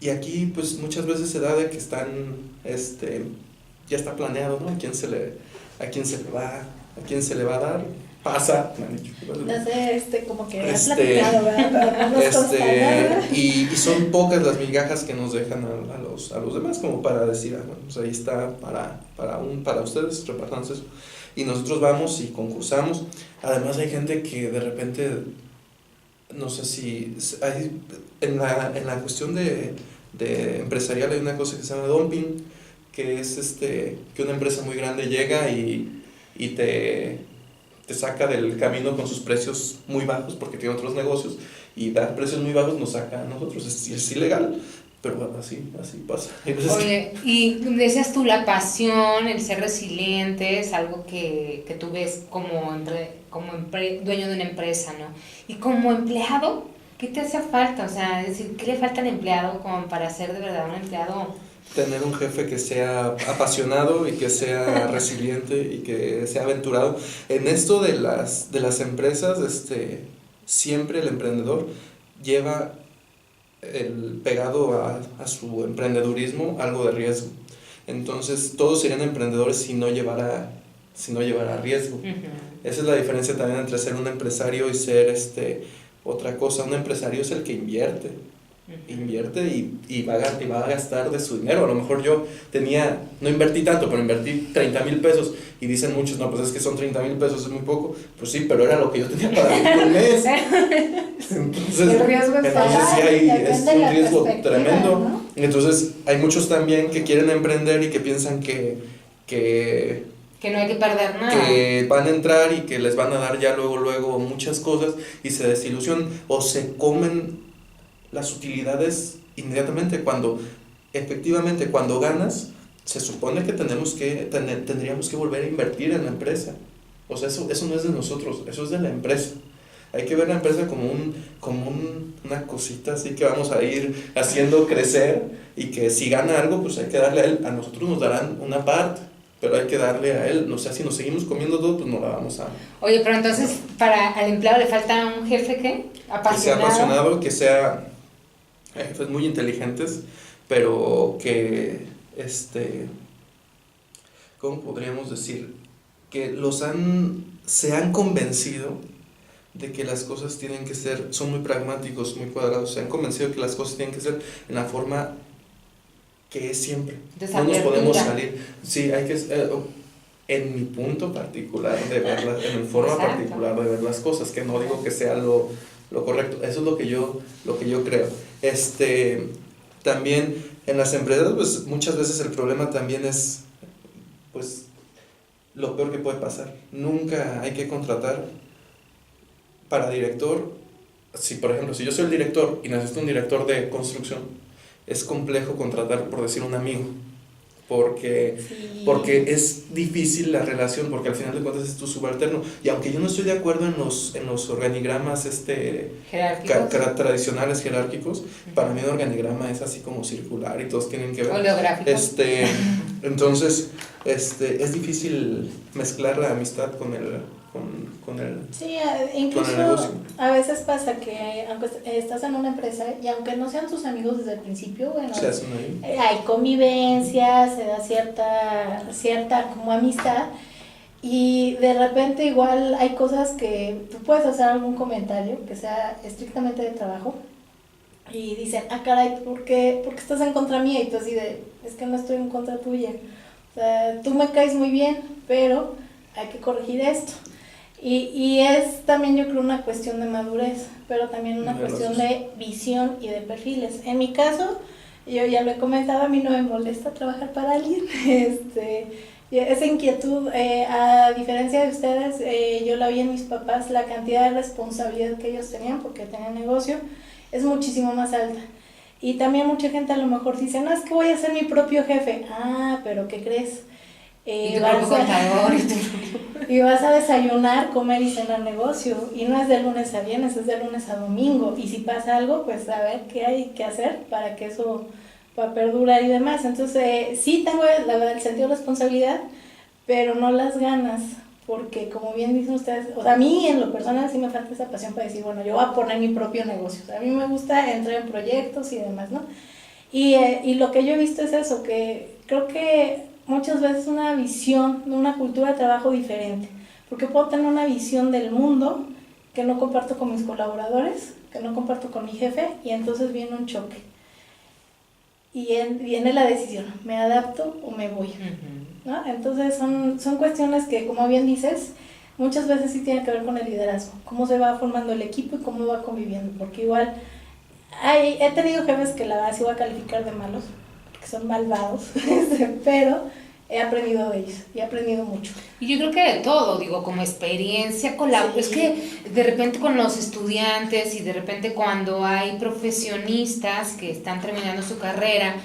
Y aquí pues muchas veces se da de que están, ya está planeado, ¿no? ¿A quién se le va a dar? Pasa, me han dicho. No sé, como que has platicado, ¿verdad? No nos consta nada. Y son pocas las migajas que nos dejan a los demás, como para decir, bueno, pues ahí está para ustedes, repártanse eso. Y nosotros vamos y concursamos. Además hay gente que de repente, no sé si hay, en la cuestión de empresarial hay una cosa que se llama dumping, que es que una empresa muy grande llega y te saca del camino con sus precios muy bajos porque tiene otros negocios, y dar precios muy bajos nos saca a nosotros. Es ilegal, pero bueno, así pasa. Oye, y decías tú, la pasión, el ser resiliente, es algo que tú ves como dueño de una empresa, ¿no? Y como empleado, ¿qué te hace falta? O sea, es decir, ¿qué le falta al empleado como para ser de verdad un empleado? Tener un jefe que sea apasionado y que sea resiliente y que sea aventurado. En esto de las empresas, siempre el emprendedor lleva pegado a su emprendedurismo algo de riesgo. Entonces todos serían emprendedores si no llevara riesgo. Uh-huh. Esa es la diferencia también entre ser un empresario y ser otra cosa. Un empresario es el que invierte y va a gastar de su dinero. A lo mejor yo no invertí tanto, pero invertí 30,000 pesos, y dicen muchos, no, pues es que son 30,000 pesos, es muy poco. Pues sí, pero era lo que yo tenía para vivir un mes. Entonces, el riesgo sí es un riesgo tremendo, ¿no? Entonces hay muchos también que quieren emprender y que piensan que Que no hay que perder nada. Que van a entrar y que les van a dar ya luego muchas cosas y se desilusionan o se comen las utilidades inmediatamente, cuando efectivamente cuando ganas se supone que tendríamos que volver a invertir en la empresa. O sea, eso no es de nosotros, eso es de la empresa. Hay que ver la empresa como una cosita así que vamos a ir haciendo crecer, y que si gana algo, pues hay que darle a él. A nosotros nos darán una parte, pero hay que darle a él. O sea, si nos seguimos comiendo todo, pues no la vamos a... Oye, pero entonces, al empleado le falta un jefe, ¿qué? Apasionado. Que sea apasionado, que sea... jefes muy inteligentes, pero que, ¿cómo podríamos decir? Que se han convencido de que las cosas tienen que ser, son muy pragmáticos, muy cuadrados, se han convencido de que las cosas tienen que ser en la forma que es siempre. No nos podemos salir. Sí, hay que... en mi punto particular de verlas, en mi forma Exacto. particular de ver las cosas, que no digo que sea lo correcto, eso es lo que yo creo. También en las empresas, pues muchas veces el problema también es, pues, lo peor que puede pasar. Nunca hay que contratar para director. Si, por ejemplo, si yo soy el director y necesito un director de construcción, es complejo contratar, por decir, un amigo. Porque es difícil la relación, porque al final de cuentas es tu subalterno, y aunque yo no estoy de acuerdo en los organigramas tradicionales jerárquicos, para mí un organigrama es así como circular y todos tienen que ver. Oleográfico. Entonces es difícil mezclar la amistad con el Sí, incluso a veces pasa que aunque estás en una empresa y aunque no sean tus amigos desde el principio, bueno, hay convivencia, se da cierta como amistad, y de repente igual hay cosas que tú puedes hacer algún comentario que sea estrictamente de trabajo y dicen, caray, ¿por qué estás en contra mía? Y tú así es que no estoy en contra tuya, o sea, tú me caes muy bien, pero hay que corregir esto. Y es también, yo creo, una cuestión de madurez, pero también una cuestión de visión y de perfiles. En mi caso, yo ya lo he comentado, a mí no me molesta trabajar para alguien. Esa inquietud, a diferencia de ustedes, yo la vi en mis papás, la cantidad de responsabilidad que ellos tenían, porque tenían negocio, es muchísimo más alta. Y también mucha gente a lo mejor dice, no, es que voy a ser mi propio jefe. Pero ¿qué crees? Y tu propio contador y vas a desayunar, comer y cenar negocio, y no es de lunes a viernes, es de lunes a domingo, y si pasa algo, pues a ver qué hay que hacer para que eso pueda perdurar y demás. Entonces sí tengo el sentido de responsabilidad, pero no las ganas, porque como bien dicen ustedes, o sea, a mí en lo personal sí me falta esa pasión para decir, bueno, yo voy a poner mi propio negocio. O sea, a mí me gusta entrar en proyectos y demás, ¿no? Y lo que yo he visto es eso, que creo que muchas veces una visión, una cultura de trabajo diferente, porque puedo tener una visión del mundo que no comparto con mis colaboradores, que no comparto con mi jefe, y entonces viene un choque. Y viene la decisión, ¿me adapto o me voy? ¿No? Entonces son cuestiones que, como bien dices, muchas veces sí tienen que ver con el liderazgo, cómo se va formando el equipo y cómo va conviviendo, porque igual he tenido jefes que la verdad sí voy a calificar de malos, que son malvados, pero he aprendido de ellos y he aprendido mucho. Y yo creo que de todo, digo, como experiencia, es que de repente con los estudiantes y de repente cuando hay profesionistas que están terminando su carrera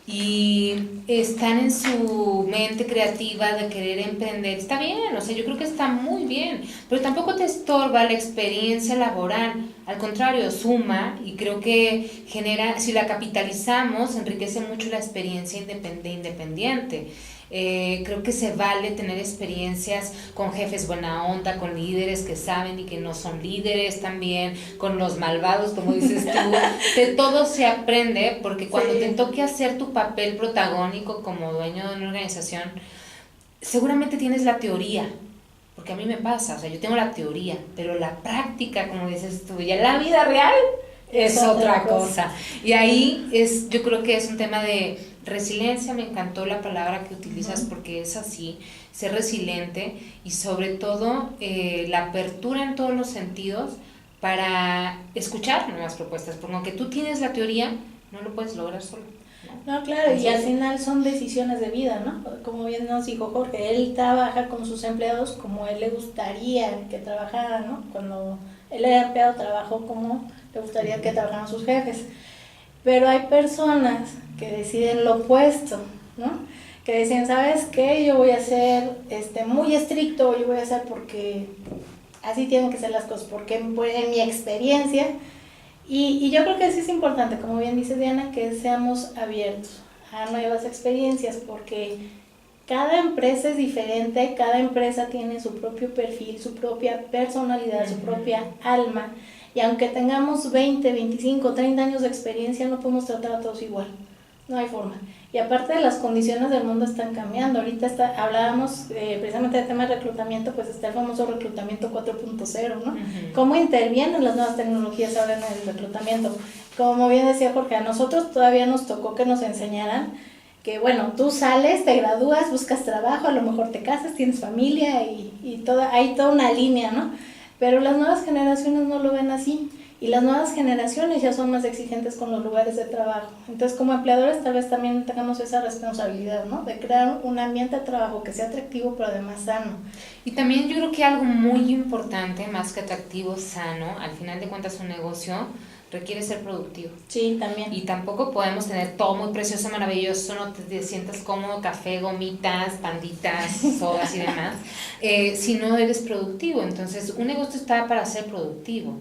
y están en su mente creativa de querer emprender, está bien, o sea, yo creo que está muy bien, pero tampoco te estorba la experiencia laboral, al contrario, suma, y creo que genera, si la capitalizamos, enriquece mucho la experiencia independiente. Creo que se vale tener experiencias con jefes buena onda, con líderes que saben y que no son líderes también, con los malvados, como dices tú. De todo se aprende, porque cuando te toque hacer tu papel protagónico como dueño de una organización, seguramente tienes la teoría, porque a mí me pasa, o sea, yo tengo la teoría, pero la práctica, como dices tú, ya la vida real es otra cosa. Y ahí yo creo que es un tema de resiliencia. Me encantó la palabra que utilizas, porque es así, ser resiliente, y sobre todo la apertura en todos los sentidos para escuchar nuevas propuestas, porque aunque tú tienes la teoría, no lo puedes lograr solo. No, claro, y al final son decisiones de vida, ¿no? Como bien nos dijo Jorge, él trabaja con sus empleados como él le gustaría que trabajara, ¿no? Cuando él era empleado, trabajó como le gustaría que trabajaran sus jefes. Pero hay personas que deciden lo opuesto, ¿no? Que deciden, ¿sabes qué? Yo voy a ser muy estricto, yo voy a hacer porque así tienen que ser las cosas, porque en mi experiencia. Y yo creo que sí es importante, como bien dice Diana, que seamos abiertos a nuevas experiencias, porque cada empresa es diferente, cada empresa tiene su propio perfil, su propia personalidad, su propia alma, y aunque tengamos 20, 25, 30 años de experiencia, no podemos tratar a todos igual, no hay forma. Y aparte, las condiciones del mundo están cambiando. Ahorita hablábamos precisamente del tema de reclutamiento, pues está el famoso reclutamiento 4.0, ¿no? Uh-huh. ¿Cómo intervienen las nuevas tecnologías ahora en el reclutamiento? Como bien decía Jorge, a nosotros todavía nos tocó que nos enseñaran que, bueno, tú sales, te gradúas, buscas trabajo, a lo mejor te casas, tienes familia y hay toda una línea, ¿no? Pero las nuevas generaciones no lo ven así. Y las nuevas generaciones ya son más exigentes con los lugares de trabajo. Entonces, como empleadores, tal vez también tengamos esa responsabilidad, ¿no? De crear un ambiente de trabajo que sea atractivo, pero además sano. Y también yo creo que algo muy importante, más que atractivo, sano, al final de cuentas un negocio requiere ser productivo. Sí, también. Y tampoco podemos tener todo muy precioso, maravilloso, no te sientas cómodo, café, gomitas, panditas, sodas y demás, si no eres productivo. Entonces, un negocio está para ser productivo.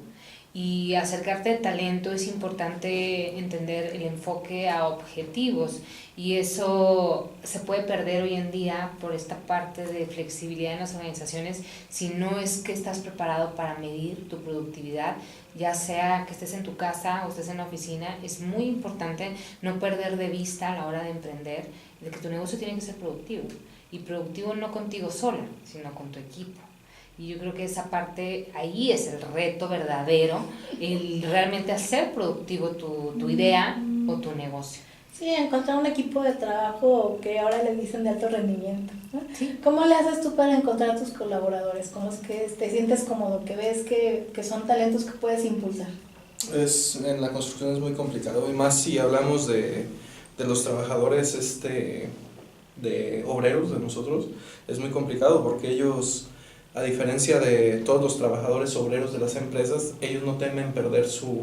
Y acercarte al talento es importante entender el enfoque a objetivos, y eso se puede perder hoy en día por esta parte de flexibilidad en las organizaciones si no es que estás preparado para medir tu productividad, ya sea que estés en tu casa o estés en la oficina. Es muy importante no perder de vista a la hora de emprender de que tu negocio tiene que ser productivo, y productivo no contigo sola, sino con tu equipo. Y yo creo que esa parte, ahí es el reto verdadero, el realmente hacer productivo tu idea o tu negocio. Sí, encontrar un equipo de trabajo que ahora le dicen de alto rendimiento, ¿no? Sí. ¿Cómo le haces tú para encontrar tus colaboradores con los que te sientes cómodo, que ves que son talentos que puedes impulsar? En la construcción es muy complicado, y más si hablamos de los trabajadores de obreros de nosotros, es muy complicado porque ellos, a diferencia de todos los trabajadores obreros de las empresas, ellos no temen perder su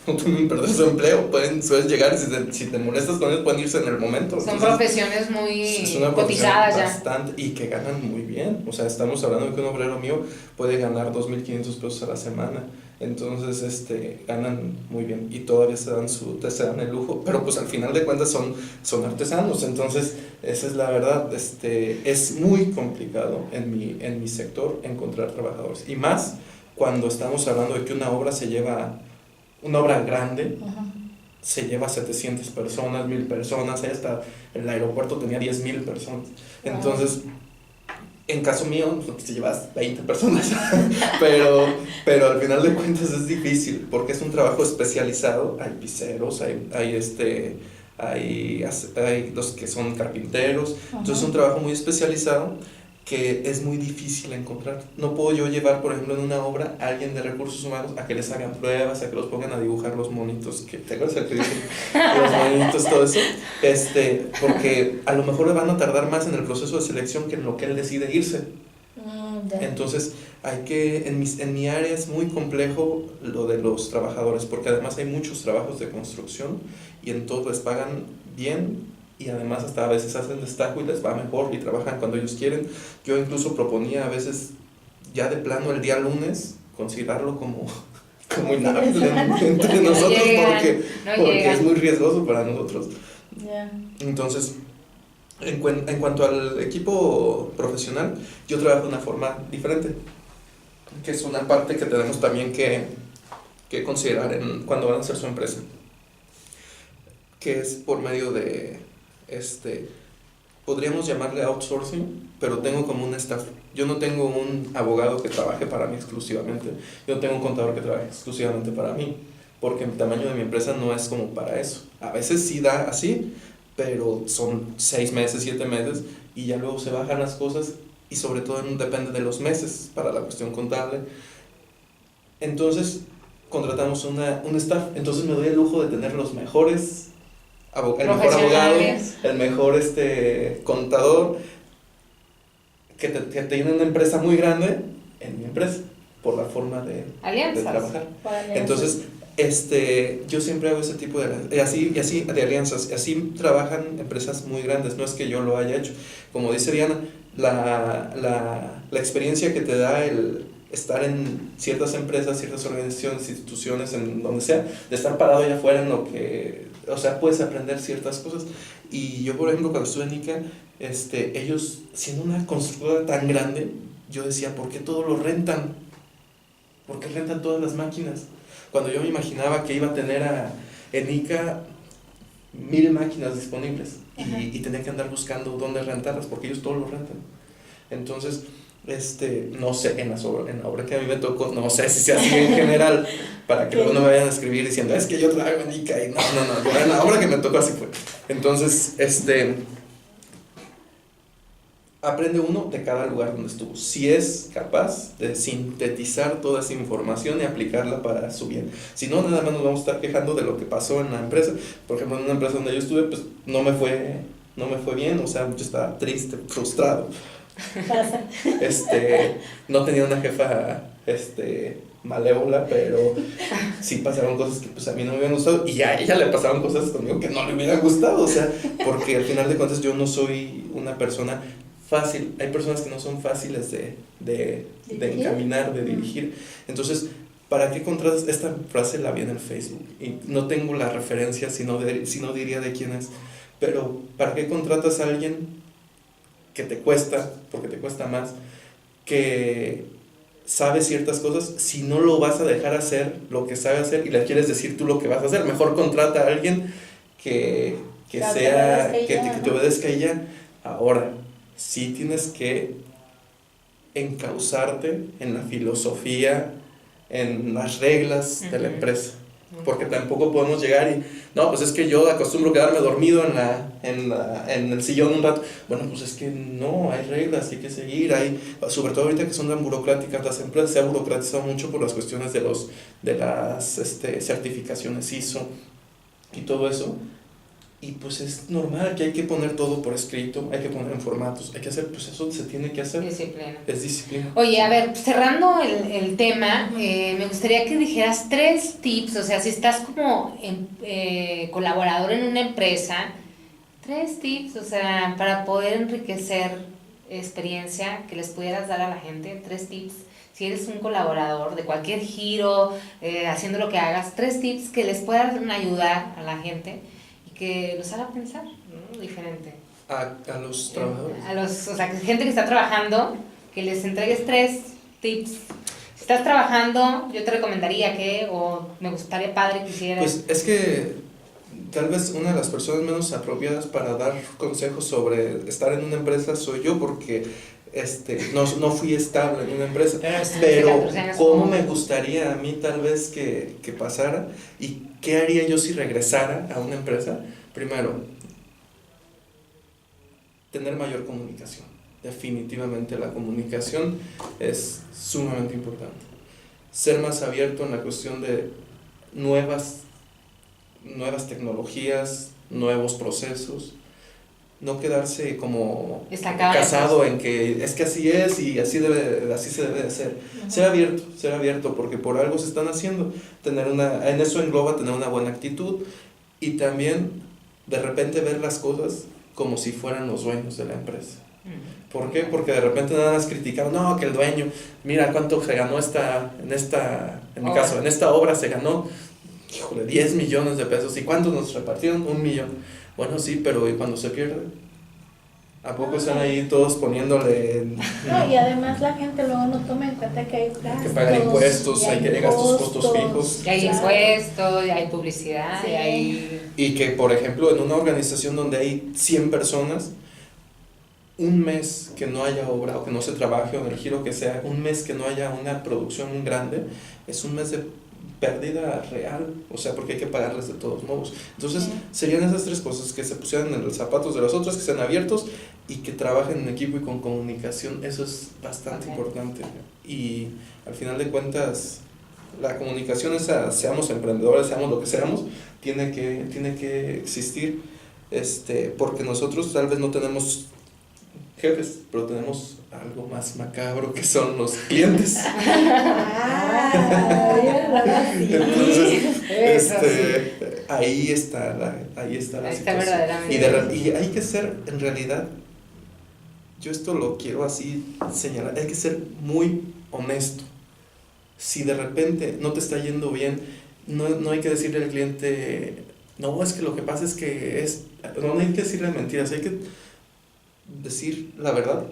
empleo. Puedes llegar, si te molestas con ellos, pueden irse en el momento. Son Entonces, profesiones muy es una cotizadas ya. Bastante, y que ganan muy bien. O sea, estamos hablando de que un obrero mío puede ganar 2,500 pesos a la semana. Entonces, ganan muy bien y todavía se dan el lujo, pero pues al final de cuentas son artesanos. Entonces, esa es la verdad. Es muy complicado en mi sector encontrar trabajadores, y más cuando estamos hablando de que una obra grande, uh-huh, se lleva 700 personas, 1,000 personas, hasta el aeropuerto tenía 10,000 personas. Wow. Entonces, en caso mío, pues te llevas 20 personas, pero al final de cuentas es difícil, porque es un trabajo especializado. Hay piseros, hay los que son carpinteros. Uh-huh. Entonces es un trabajo muy especializado que es muy difícil encontrar. No puedo yo llevar, por ejemplo, en una obra a alguien de recursos humanos a que les hagan pruebas, a que los pongan a dibujar los monitos, que te acuerdas que dicen los monitos, todo eso, porque a lo mejor le van a tardar más en el proceso de selección que en lo que él decide irse. Entonces, en mi área es muy complejo lo de los trabajadores, porque además hay muchos trabajos de construcción y en todos les pagan bien, y además hasta a veces hacen destajo y les va mejor y trabajan cuando ellos quieren. Yo incluso proponía a veces ya de plano el día lunes considerarlo como inhábil entre nosotros, porque es muy riesgoso para nosotros. Yeah. Entonces, en cuanto al equipo profesional, yo trabajo de una forma diferente, que es una parte que tenemos también que considerar cuando van a hacer su empresa, que es por medio de podríamos llamarle outsourcing, pero tengo como un staff. Yo no tengo un abogado que trabaje para mí exclusivamente, yo tengo un contador que trabaje exclusivamente para mí, porque el tamaño de mi empresa no es como para eso. A veces sí da así, pero son 6 meses, 7 meses, y ya luego se bajan las cosas, y sobre todo depende de los meses para la cuestión contable. Entonces contratamos un staff. Entonces me doy el lujo de tener los mejores el mejor abogado, Profesionales. el mejor contador, que tiene una empresa muy grande en mi empresa, por la forma de Alianzas. trabajar. Vale, Entonces, yo siempre hago ese tipo de de alianzas, y así trabajan empresas muy grandes, no es que yo lo haya hecho. Como dice Diana, la experiencia que te da el estar en ciertas empresas, ciertas organizaciones, instituciones, en donde sea, de estar parado allá afuera en lo que, o sea, puedes aprender ciertas cosas. Y yo, por ejemplo, cuando estuve en ICA, ellos, siendo una constructora tan grande, yo decía, ¿por qué todo lo rentan? ¿Por qué rentan todas las máquinas? Cuando yo me imaginaba que iba a tener en ICA 1000 máquinas disponibles y tenía que andar buscando dónde rentarlas, porque ellos todo lo rentan. Entonces, no sé, en la obra que a mí me tocó, no sé si sea así en general, para que luego no me vayan a escribir diciendo, es que yo trabajo en ICA, y no, yo en la obra que me tocó así fue. Entonces, aprende uno de cada lugar donde estuvo, si es capaz de sintetizar toda esa información y aplicarla para su bien. Si no, nada más nos vamos a estar quejando de lo que pasó en la empresa. Por ejemplo, en una empresa donde yo estuve, pues no me fue bien, o sea, yo estaba triste, frustrado. Pasa. No tenía una jefa malévola, pero sí pasaron cosas que pues a mí no me habían gustado, y a ella le pasaron cosas conmigo que no le hubieran gustado, o sea, porque al final de cuentas yo no soy una persona fácil. Hay personas que no son fáciles de encaminar, de dirigir. Entonces, ¿para qué contratas? Esta frase la vi en el Facebook y no tengo la referencia, si no diría de quién es, pero ¿para qué contratas a alguien que te cuesta, porque te cuesta más, que sabe ciertas cosas, si no lo vas a dejar hacer lo que sabe hacer y le quieres decir tú lo que vas a hacer? Mejor contrata a alguien que te obedezca ella. Ahora, sí tienes que encauzarte en la filosofía, en las reglas de la empresa, porque tampoco podemos llegar y, no, pues es que yo acostumbro quedarme dormido en el sillón un rato. Bueno, pues es que no, hay reglas, hay que seguir, sobre todo ahorita que son tan burocráticas las empresas, se ha burocratizado mucho por las cuestiones de las certificaciones ISO y todo eso. Y pues es normal que hay que poner todo por escrito, hay que poner en formatos, hay que hacer, pues eso se tiene que hacer. Disciplina. Es disciplina. Oye, a ver, cerrando el tema, me gustaría que dijeras 3 tips, o sea, si estás como colaborador en una empresa, 3 tips, o sea, para poder enriquecer experiencia que les pudieras dar a la gente, 3 tips. Si eres un colaborador de cualquier giro, haciendo lo que hagas, 3 tips que les puedan ayudar a la gente y que los haga pensar, ¿no? Diferente. A los trabajadores. O sea, gente que está trabajando, que les entregues 3 tips. Si estás trabajando, yo te recomendaría o me gustaría padre que hicieras. Pues es que tal vez una de las personas menos apropiadas para dar consejos sobre estar en una empresa soy yo, porque no fui estable en una empresa, pero cómo me gustaría a mí tal vez que pasara, y qué haría yo si regresara a una empresa. Primero, tener mayor comunicación. Definitivamente la comunicación es sumamente importante. Ser más abierto en la cuestión de nuevas tecnologías, nuevos procesos. No quedarse como casado en que es que así es y así se debe de hacer. Uh-huh. Ser abierto, porque por algo se están haciendo. En eso engloba tener una buena actitud, y también de repente ver las cosas como si fueran los dueños de la empresa. ¿Por qué? Porque de repente nada más criticaron, no, que el dueño, mira cuánto se ganó en mi caso, en esta obra se ganó, 10 millones de pesos, ¿y cuántos nos repartieron? 1 millón. Bueno, sí, pero ¿y cuando se pierde? ¿A poco están ahí todos poniéndole? No, y además la gente luego no toma en cuenta que hay gastos. Hay que pagar impuestos, hay que gastos, costos fijos. Y hay impuestos, y hay publicidad, sí. Y que, por ejemplo, en una organización donde hay 100 personas, un mes que no haya obra, o que no se trabaje, o en el giro que sea, un mes que no haya una producción grande, es un mes de pérdida real, o sea, porque hay que pagarles de todos modos. Entonces, serían esas 3 cosas: que se pusieran en los zapatos de los otros, que sean abiertos y que trabajen en equipo y con comunicación. Eso es bastante importante, y al final de cuentas la comunicación esa, seamos emprendedores, seamos lo que seamos, tiene que existir, porque nosotros tal vez no tenemos jefes, pero tenemos algo más macabro que son los clientes. Entonces, ahí está la situación. Y hay que ser, en realidad, yo esto lo quiero así señalar, hay que ser muy honesto. Si de repente no te está yendo bien, no hay que decirle al cliente, no, es que lo que pasa es que no hay que decirle mentiras, hay que decir la verdad.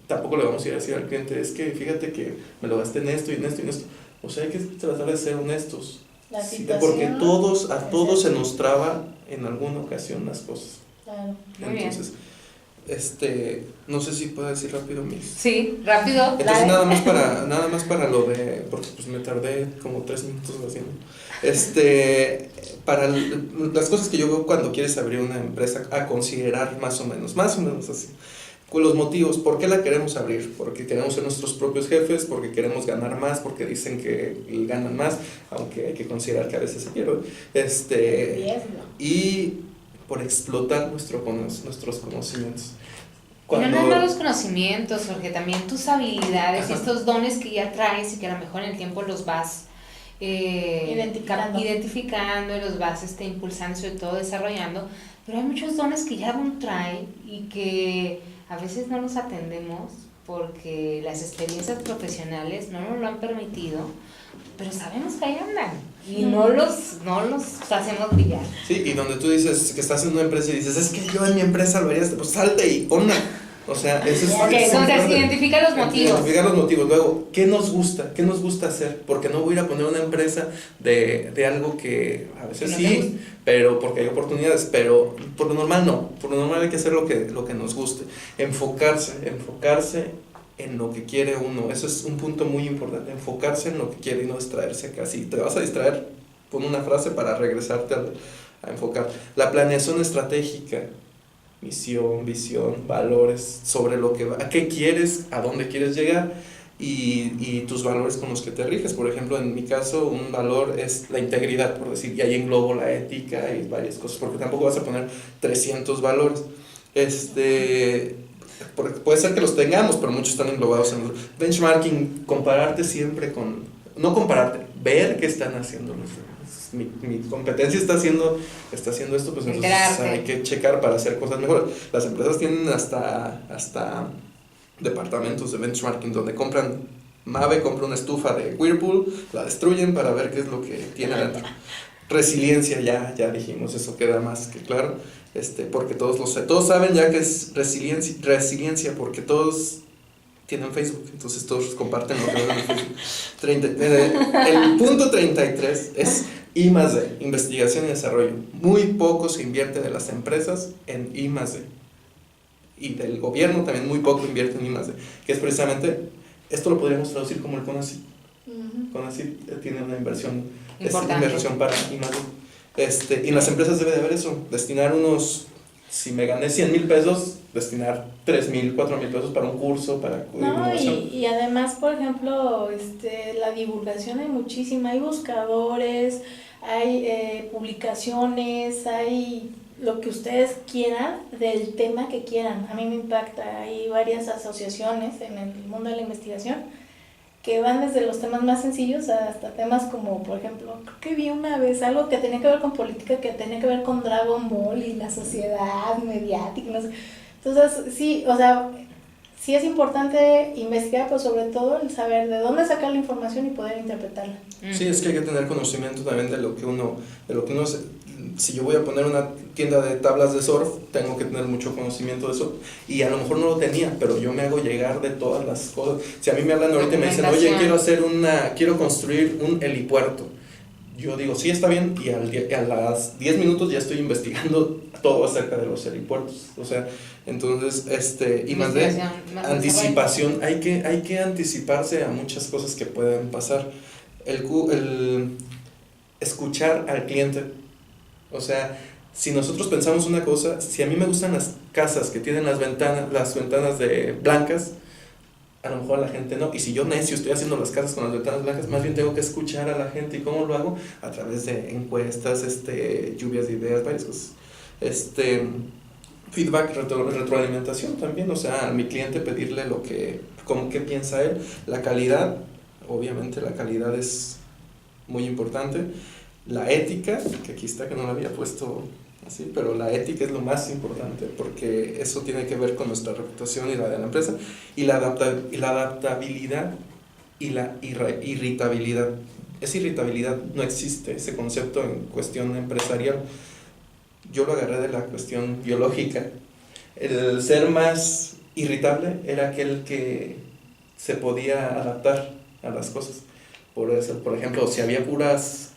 Tampoco le vamos a ir a decir al cliente, es que fíjate que me lo gasté en esto y en esto y en esto. O sea, hay que tratar de ser honestos. Sí, porque a todos se nos traba en alguna ocasión las cosas. Claro. Entonces, no sé si puedo decir rápido mis. Sí, rápido. Entonces nada más para lo de, porque pues me tardé como 3 minutos haciendo. Para las cosas que yo veo cuando quieres abrir una empresa, a considerar más o menos así. Con los motivos, ¿por qué la queremos abrir? Porque queremos ser nuestros propios jefes, porque queremos ganar más, porque dicen que ganan más, aunque hay que considerar que a veces se pierde. Y por explotar nuestros conocimientos. Y no los conocimientos, porque también tus habilidades y estos dones que ya traes y que a lo mejor en el tiempo los vas identificando y los vas impulsando, sobre todo desarrollando, pero hay muchos dones que ya uno trae y que a veces no los atendemos porque las experiencias profesionales no nos lo han permitido, pero sabemos que ahí andan y no los hacemos brillar. Sí, y donde tú dices que estás en una empresa y dices, es que yo en mi empresa lo haría, pues salte y ponla. O sea, eso es... Entonces, identifica los motivos. Identificar los motivos. Luego, ¿qué nos gusta? ¿Qué nos gusta hacer? Porque no voy a ir a poner una empresa de algo que a veces no sí, pero porque hay oportunidades, pero por lo normal no. Por lo normal hay que hacer lo que nos guste. Enfocarse en lo que quiere uno. Eso es un punto muy importante. Enfocarse en lo que quiere y no distraerse casi. Te vas a distraer, pon una frase para regresarte a enfocar. La planeación estratégica. Misión, visión, valores, sobre a qué quieres, a dónde quieres llegar y tus valores con los que te riges. Por ejemplo, en mi caso, un valor es la integridad, por decir, y ahí englobo la ética y varias cosas, porque tampoco vas a poner 300 valores. Puede ser que los tengamos, pero muchos están englobados en benchmarking, compararte siempre no compararte, ver qué están haciendo los demás. Mi competencia está haciendo esto, pues entonces hay que checar para hacer cosas mejores. Las empresas tienen hasta departamentos de benchmarking donde compran una estufa de Whirlpool, la destruyen para ver qué es lo que tiene adentro. Resiliencia, ya dijimos, eso queda más que claro, porque todos saben ya que es resiliencia porque todos tienen Facebook, entonces todos comparten lo que ven en Facebook. El punto 33 es I+D, investigación y desarrollo. Muy poco se invierte de las empresas en I+D. Y del gobierno también muy poco invierte en I+D. Que es precisamente, esto lo podríamos traducir como el CONACYT. CONACYT tiene una inversión para I+D. Y en las empresas debe de haber eso, destinar si me gané 100,000 pesos, destinar 3,000, 4,000 pesos para un curso, para divulgación. Y además, por ejemplo, la divulgación hay muchísima, hay buscadores, hay publicaciones, hay lo que ustedes quieran del tema que quieran. A mí me impacta, hay varias asociaciones en el mundo de la investigación que van desde los temas más sencillos hasta temas como, por ejemplo, creo que vi una vez algo que tenía que ver con política, que tenía que ver con Dragon Ball y la sociedad mediática, no sé. Entonces, sí, o sea, sí es importante investigar, pero sobre todo el saber de dónde sacar la información y poder interpretarla. Sí, es que hay que tener conocimiento también de lo que uno si yo voy a poner una tienda de tablas de surf, tengo que tener mucho conocimiento de eso, y a lo mejor no lo tenía, pero yo me hago llegar de todas las cosas. Si a mí me hablan ahorita y me dicen, oye, quiero construir un helipuerto, yo digo, sí, está bien, y a las 10 minutos ya estoy investigando todo acerca de los helipuertos. O sea, entonces, y más de anticipación, hay que anticiparse a muchas cosas que pueden pasar. El escuchar al cliente. O sea, si nosotros pensamos una cosa, si a mí me gustan las casas que tienen las ventanas blancas, a lo mejor a la gente no. Y si yo necio estoy haciendo las casas con las ventanas blancas, más bien tengo que escuchar a la gente. ¿Y cómo lo hago? A través de encuestas, lluvias de ideas, varias cosas. Feedback, retroalimentación también, o sea, a mi cliente pedirle como qué piensa él. La calidad, obviamente la calidad es muy importante. La ética, que aquí está, que no la había puesto así, pero la ética es lo más importante, porque eso tiene que ver con nuestra reputación y la de la empresa, y la adaptabilidad y la irritabilidad. Esa irritabilidad no existe, ese concepto en cuestión empresarial. Yo lo agarré de la cuestión biológica. El ser más irritable era aquel que se podía adaptar a las cosas. Por eso, por ejemplo, si había puros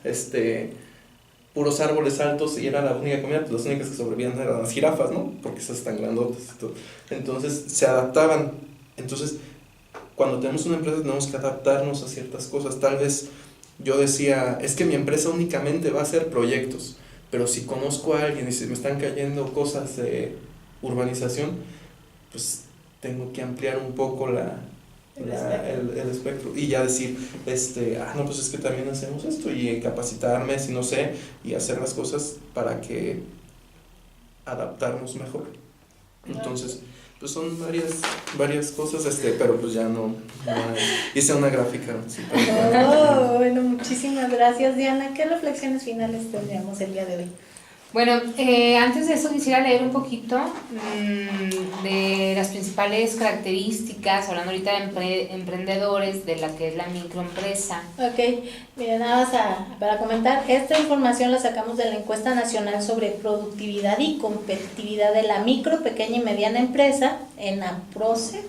árboles altos y era la única comida, pues las únicas que sobrevivían eran las jirafas, ¿no? Porque esas están grandotas y todo. Entonces se adaptaban. Entonces, cuando tenemos una empresa tenemos que adaptarnos a ciertas cosas. Tal vez yo decía, es que mi empresa únicamente va a hacer proyectos, pero si conozco a alguien y se me están cayendo cosas de urbanización, pues tengo que ampliar un poco el espectro y ya decir, no, pues es que también hacemos esto, y capacitarme si no sé, y hacer las cosas para que adaptarnos mejor. Entonces, pues son varias cosas, pero pues ya no hice una gráfica. Sí, bueno, muchísimas gracias, Diana. ¿Qué reflexiones finales tendríamos el día de hoy? Bueno, antes de eso quisiera leer un poquito de las principales características, hablando ahorita de emprendedores, de la que es la microempresa. Ok, miren, nada más para comentar, esta información la sacamos de la encuesta nacional sobre productividad y competitividad de la micro, pequeña y mediana empresa, en APROCE,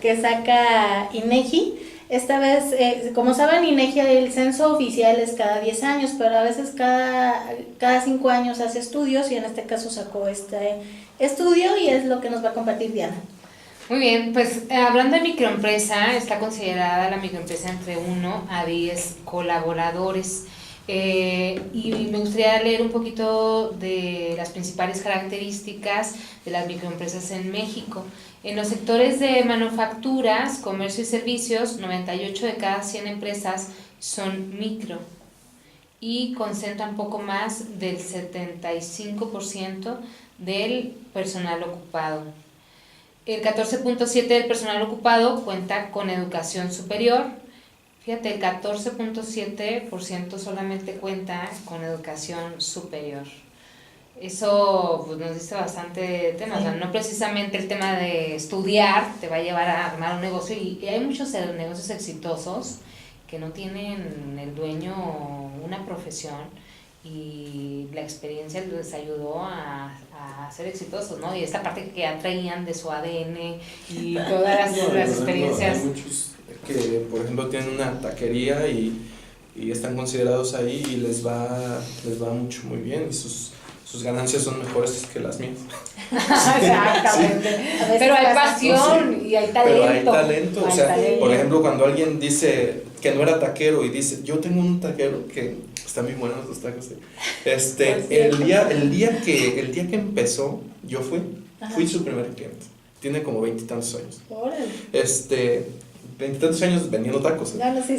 que saca INEGI. Esta vez, como saben, INEGI, el censo oficial es cada 10 años, pero a veces cada 5 años hace estudios, y en este caso sacó este estudio y es lo que nos va a compartir Diana. Muy bien, pues hablando de microempresa, está considerada la microempresa entre 1 a 10 colaboradores. Y me gustaría leer un poquito de las principales características de las microempresas en México. En los sectores de manufacturas, comercio y servicios, 98 de cada 100 empresas son micro y concentran poco más del 75% del personal ocupado. El 14.7% del personal ocupado cuenta con educación superior. Fíjate, el 14.7% solamente cuenta con educación superior. Eso pues, nos dice bastante tema, sí. O sea, no precisamente el tema de estudiar te va a llevar a armar un negocio, y hay muchos negocios exitosos que no tienen el dueño una profesión, y la experiencia les ayudó a ser exitosos, ¿no? Y esta parte que ya traían de su ADN y todas las experiencias. Hay muchos que, por ejemplo, tienen una taquería y están considerados ahí y les va mucho, muy bien, y sus ganancias son mejores que las mías. Exactamente. Sí. Pero hay pasión, no, sí. Y hay talento. Pero hay talento, o sea, por ejemplo, cuando alguien dice que no era taquero y dice, yo tengo un taquero que están muy buenos los tacos. El día que empezó, yo fui su primer cliente. Tiene como 20 y tantos años. Órale. 20 y tantos años vendiendo tacos. No, sí,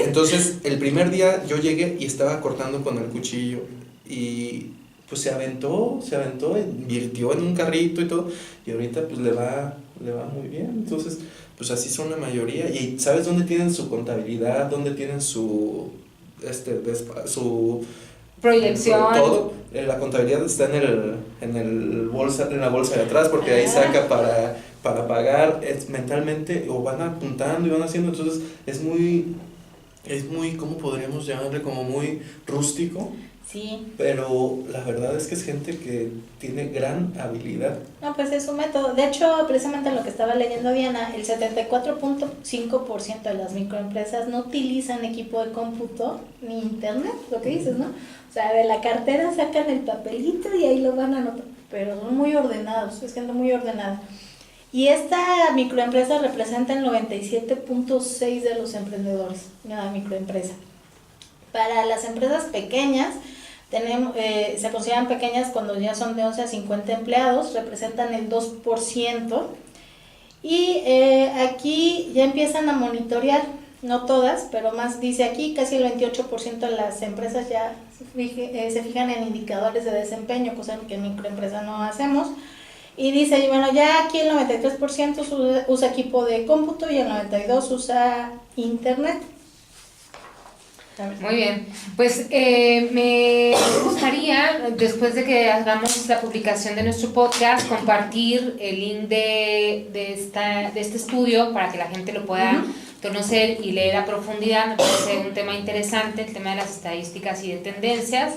entonces, el primer día yo llegué y estaba cortando con el cuchillo y pues se aventó, invirtió en un carrito y todo, y ahorita pues le va muy bien. Entonces, pues así son la mayoría. Y ¿sabes dónde tienen su contabilidad? ¿Dónde tienen su proyección? Todo. La contabilidad está en la bolsa de atrás, porque ahí saca para pagar mentalmente, o van apuntando y van haciendo. Entonces es muy, ¿cómo podríamos llamarle? Como muy rústico. Sí. Pero la verdad es que es gente que tiene gran habilidad. No, pues es un método. De hecho, precisamente lo que estaba leyendo Diana, el 74.5% de las microempresas no utilizan equipo de cómputo ni internet, lo que dices, ¿no? O sea, de la cartera sacan el papelito y ahí lo van a anotar, pero son muy ordenados, es gente muy ordenada. Y esta microempresa representa el 97.6% de los emprendedores, una microempresa. Para las empresas pequeñas, se consideran pequeñas cuando ya son de 11 a 50 empleados, representan el 2%, Y aquí ya empiezan a monitorear, no todas, pero más dice aquí, casi el 28% de las empresas ya se fijan en indicadores de desempeño, cosa que en microempresa no hacemos. Y dice, bueno, ya aquí el 93% usa equipo de cómputo y el 92% usa internet. Muy bien, pues me gustaría, después de que hagamos la publicación de nuestro podcast, compartir el link de este estudio para que la gente lo pueda conocer y leer a profundidad. Me parece un tema interesante, el tema de las estadísticas y de tendencias.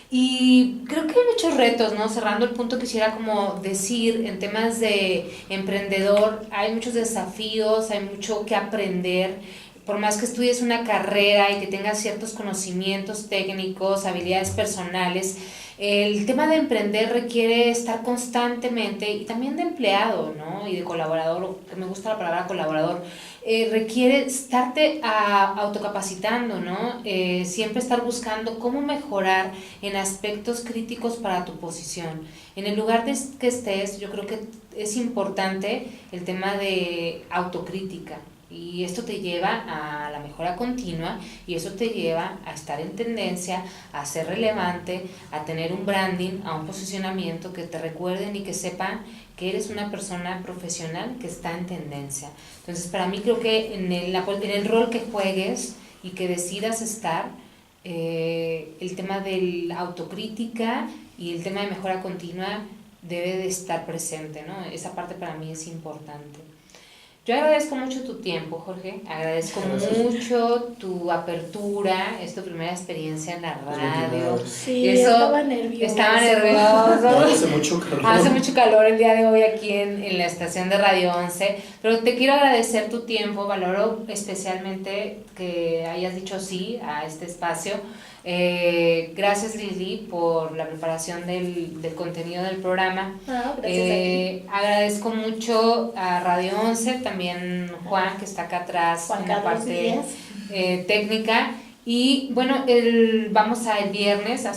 Y creo que hay muchos retos, ¿no? Cerrando el punto, quisiera como decir, en temas de emprendedor, hay muchos desafíos, hay mucho que aprender. Por más que estudies una carrera y que tengas ciertos conocimientos técnicos, habilidades personales, el tema de emprender requiere estar constantemente, y también de empleado, ¿no? Y de colaborador, que me gusta la palabra colaborador, requiere estarte autocapacitando, ¿no? Siempre estar buscando cómo mejorar en aspectos críticos para tu posición. En el lugar que estés, yo creo que es importante el tema de autocrítica. Y esto te lleva a la mejora continua, y eso te lleva a estar en tendencia, a ser relevante, a tener un branding, a un posicionamiento, que te recuerden y que sepan que eres una persona profesional que está en tendencia. Entonces, para mí creo que en el rol que juegues y que decidas estar, el tema de la autocrítica y el tema de mejora continua debe de estar presente, ¿no? Esa parte para mí es importante. Yo agradezco mucho tu tiempo, Jorge, agradezco mucho tu apertura, es tu primera experiencia en la radio. Sí, eso, estaba nervioso. Hace mucho calor. Hace mucho calor el día de hoy aquí en la estación de Radio 11, pero te quiero agradecer tu tiempo, valoro especialmente que hayas dicho sí a este espacio. Gracias, Lili, por la preparación del contenido del programa. Gracias agradezco mucho a Radio 11, también Juan, que está acá atrás en la parte técnica. Y bueno, vamos el viernes a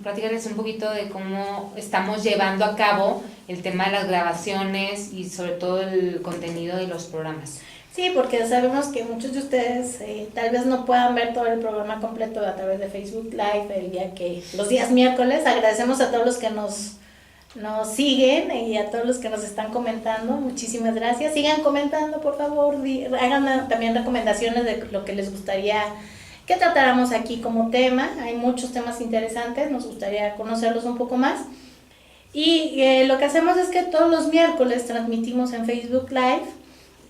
platicarles un poquito de cómo estamos llevando a cabo el tema de las grabaciones y sobre todo el contenido de los programas. Sí, porque sabemos que muchos de ustedes tal vez no puedan ver todo el programa completo a través de Facebook Live los días miércoles. Agradecemos a todos los que nos siguen y a todos los que nos están comentando. Muchísimas gracias. Sigan comentando, por favor. Hagan también recomendaciones de lo que les gustaría que tratáramos aquí como tema. Hay muchos temas interesantes, nos gustaría conocerlos un poco más. Y lo que hacemos es que todos los miércoles transmitimos en Facebook Live.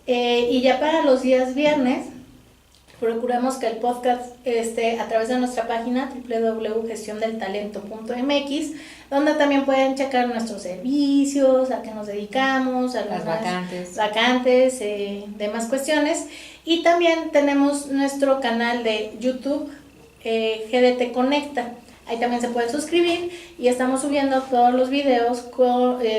Y ya para los días viernes procuramos que el podcast esté a través de nuestra página www.gestiondeltalento.mx, donde también pueden checar nuestros servicios, a qué nos dedicamos, a las vacantes, demás cuestiones. Y también tenemos nuestro canal de YouTube, GDT Conecta. Ahí también se pueden suscribir y estamos subiendo todos los videos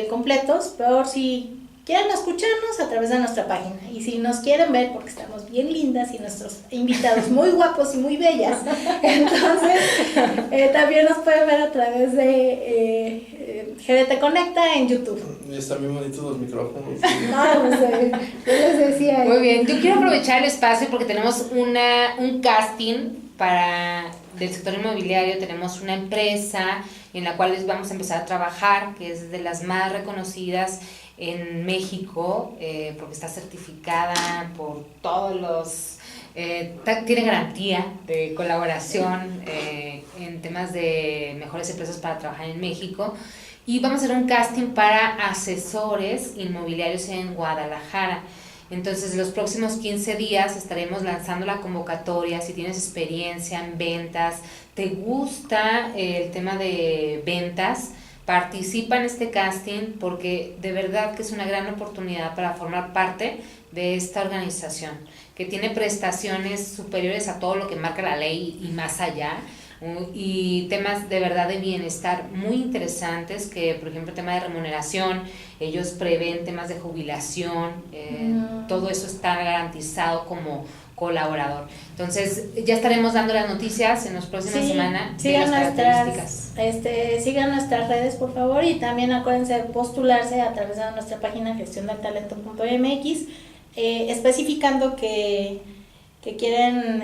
completos por si quieren escucharnos a través de nuestra página. Y si nos quieren ver, porque estamos bien lindas y nuestros invitados muy guapos y muy bellas, entonces también nos pueden ver a través de GDT Conecta en YouTube. Y están bien bonitos los micrófonos. Yo les decía. Muy bien, yo quiero aprovechar el espacio porque tenemos un casting del sector inmobiliario. Tenemos una empresa en la cual les vamos a empezar a trabajar, que es de las más reconocidas en México, porque está certificada por todos los... tiene garantía de colaboración en temas de mejores empresas para trabajar en México, y vamos a hacer un casting para asesores inmobiliarios en Guadalajara. Entonces, los próximos 15 días estaremos lanzando la convocatoria. Si tienes experiencia en ventas, te gusta el tema de ventas, participa en este casting, porque de verdad que es una gran oportunidad para formar parte de esta organización, que tiene prestaciones superiores a todo lo que marca la ley y más allá. y temas de verdad de bienestar muy interesantes, que por ejemplo tema de remuneración, ellos prevén temas de jubilación, todo eso está garantizado como colaborador. Entonces ya estaremos dando las noticias en las próximas semanas. Sigan nuestras redes, por favor, y también acuérdense de postularse a través de nuestra página gestiondeltalento.mx, especificando que quieren,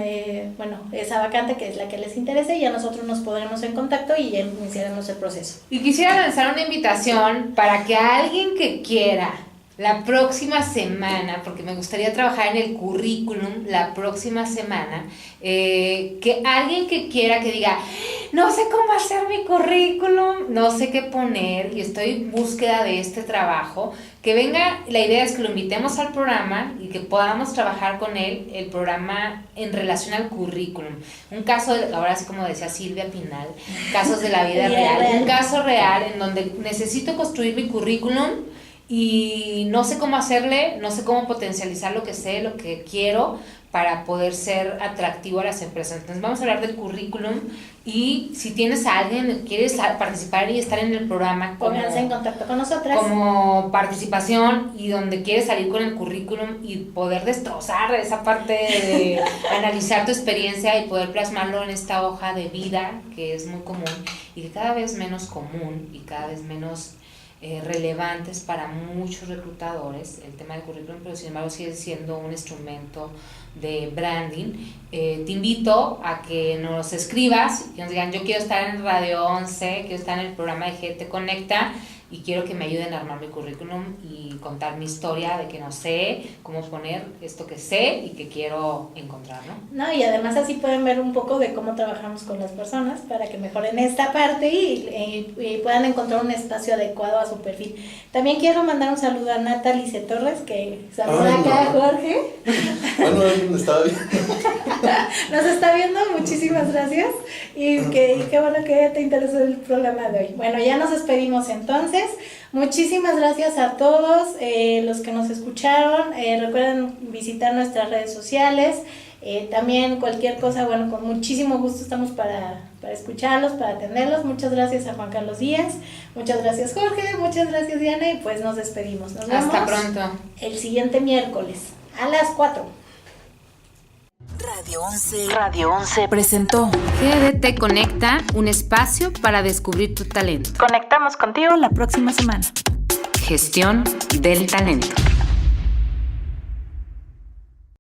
esa vacante que es la que les interese, y a nosotros nos pondremos en contacto y ya iniciaremos el proceso. Y quisiera lanzar una invitación para que alguien que quiera la próxima semana, porque me gustaría trabajar en el currículum la próxima semana, que alguien que quiera, que diga, no sé cómo hacer mi currículum, no sé qué poner y estoy en búsqueda de este trabajo, que venga. La idea es que lo invitemos al programa y que podamos trabajar con él el programa en relación al currículum. Un caso, ahora sí como decía Silvia Pinal, casos de la vida real, un caso real en donde necesito construir mi currículum y no sé cómo hacerle, no sé cómo potencializar lo que sé, lo que quiero para poder ser atractivo a las empresas. Entonces vamos a hablar del currículum, y si tienes a alguien que quieres participar y estar en el programa, pónganse en contacto con nosotras como participación, y donde quieres salir con el currículum y poder destrozar esa parte de analizar tu experiencia y poder plasmarlo en esta hoja de vida que es muy común y que cada vez menos común y cada vez menos relevantes para muchos reclutadores, el tema del currículum, pero sin embargo sigue siendo un instrumento de branding. Te invito a que nos escribas y nos digan, yo quiero estar en Radio 11, quiero estar en el programa de GT Conecta y quiero que me ayuden a armar mi currículum y contar mi historia de que no sé cómo poner esto que sé y que quiero encontrar, ¿no? Y además así pueden ver un poco de cómo trabajamos con las personas para que mejoren esta parte y puedan encontrar un espacio adecuado a su perfil. También quiero mandar un saludo a Natalice Torres, que saluda acá a Jorge. Estaba bien. Nos está viendo, muchísimas gracias, y qué bueno que te interesó el programa de hoy. Bueno, ya nos despedimos entonces. Muchísimas gracias a todos los que nos escucharon. Recuerden visitar nuestras redes sociales. También cualquier cosa, con muchísimo gusto estamos para escucharlos, para atenderlos. Muchas gracias a Juan Carlos Díaz, muchas gracias Jorge, muchas gracias Diana, y pues nos despedimos. Nos vemos hasta pronto el siguiente miércoles a las 4. Radio 11 presentó GDT Conecta, un espacio para descubrir tu talento. Conectamos contigo la próxima semana. Gestión del talento.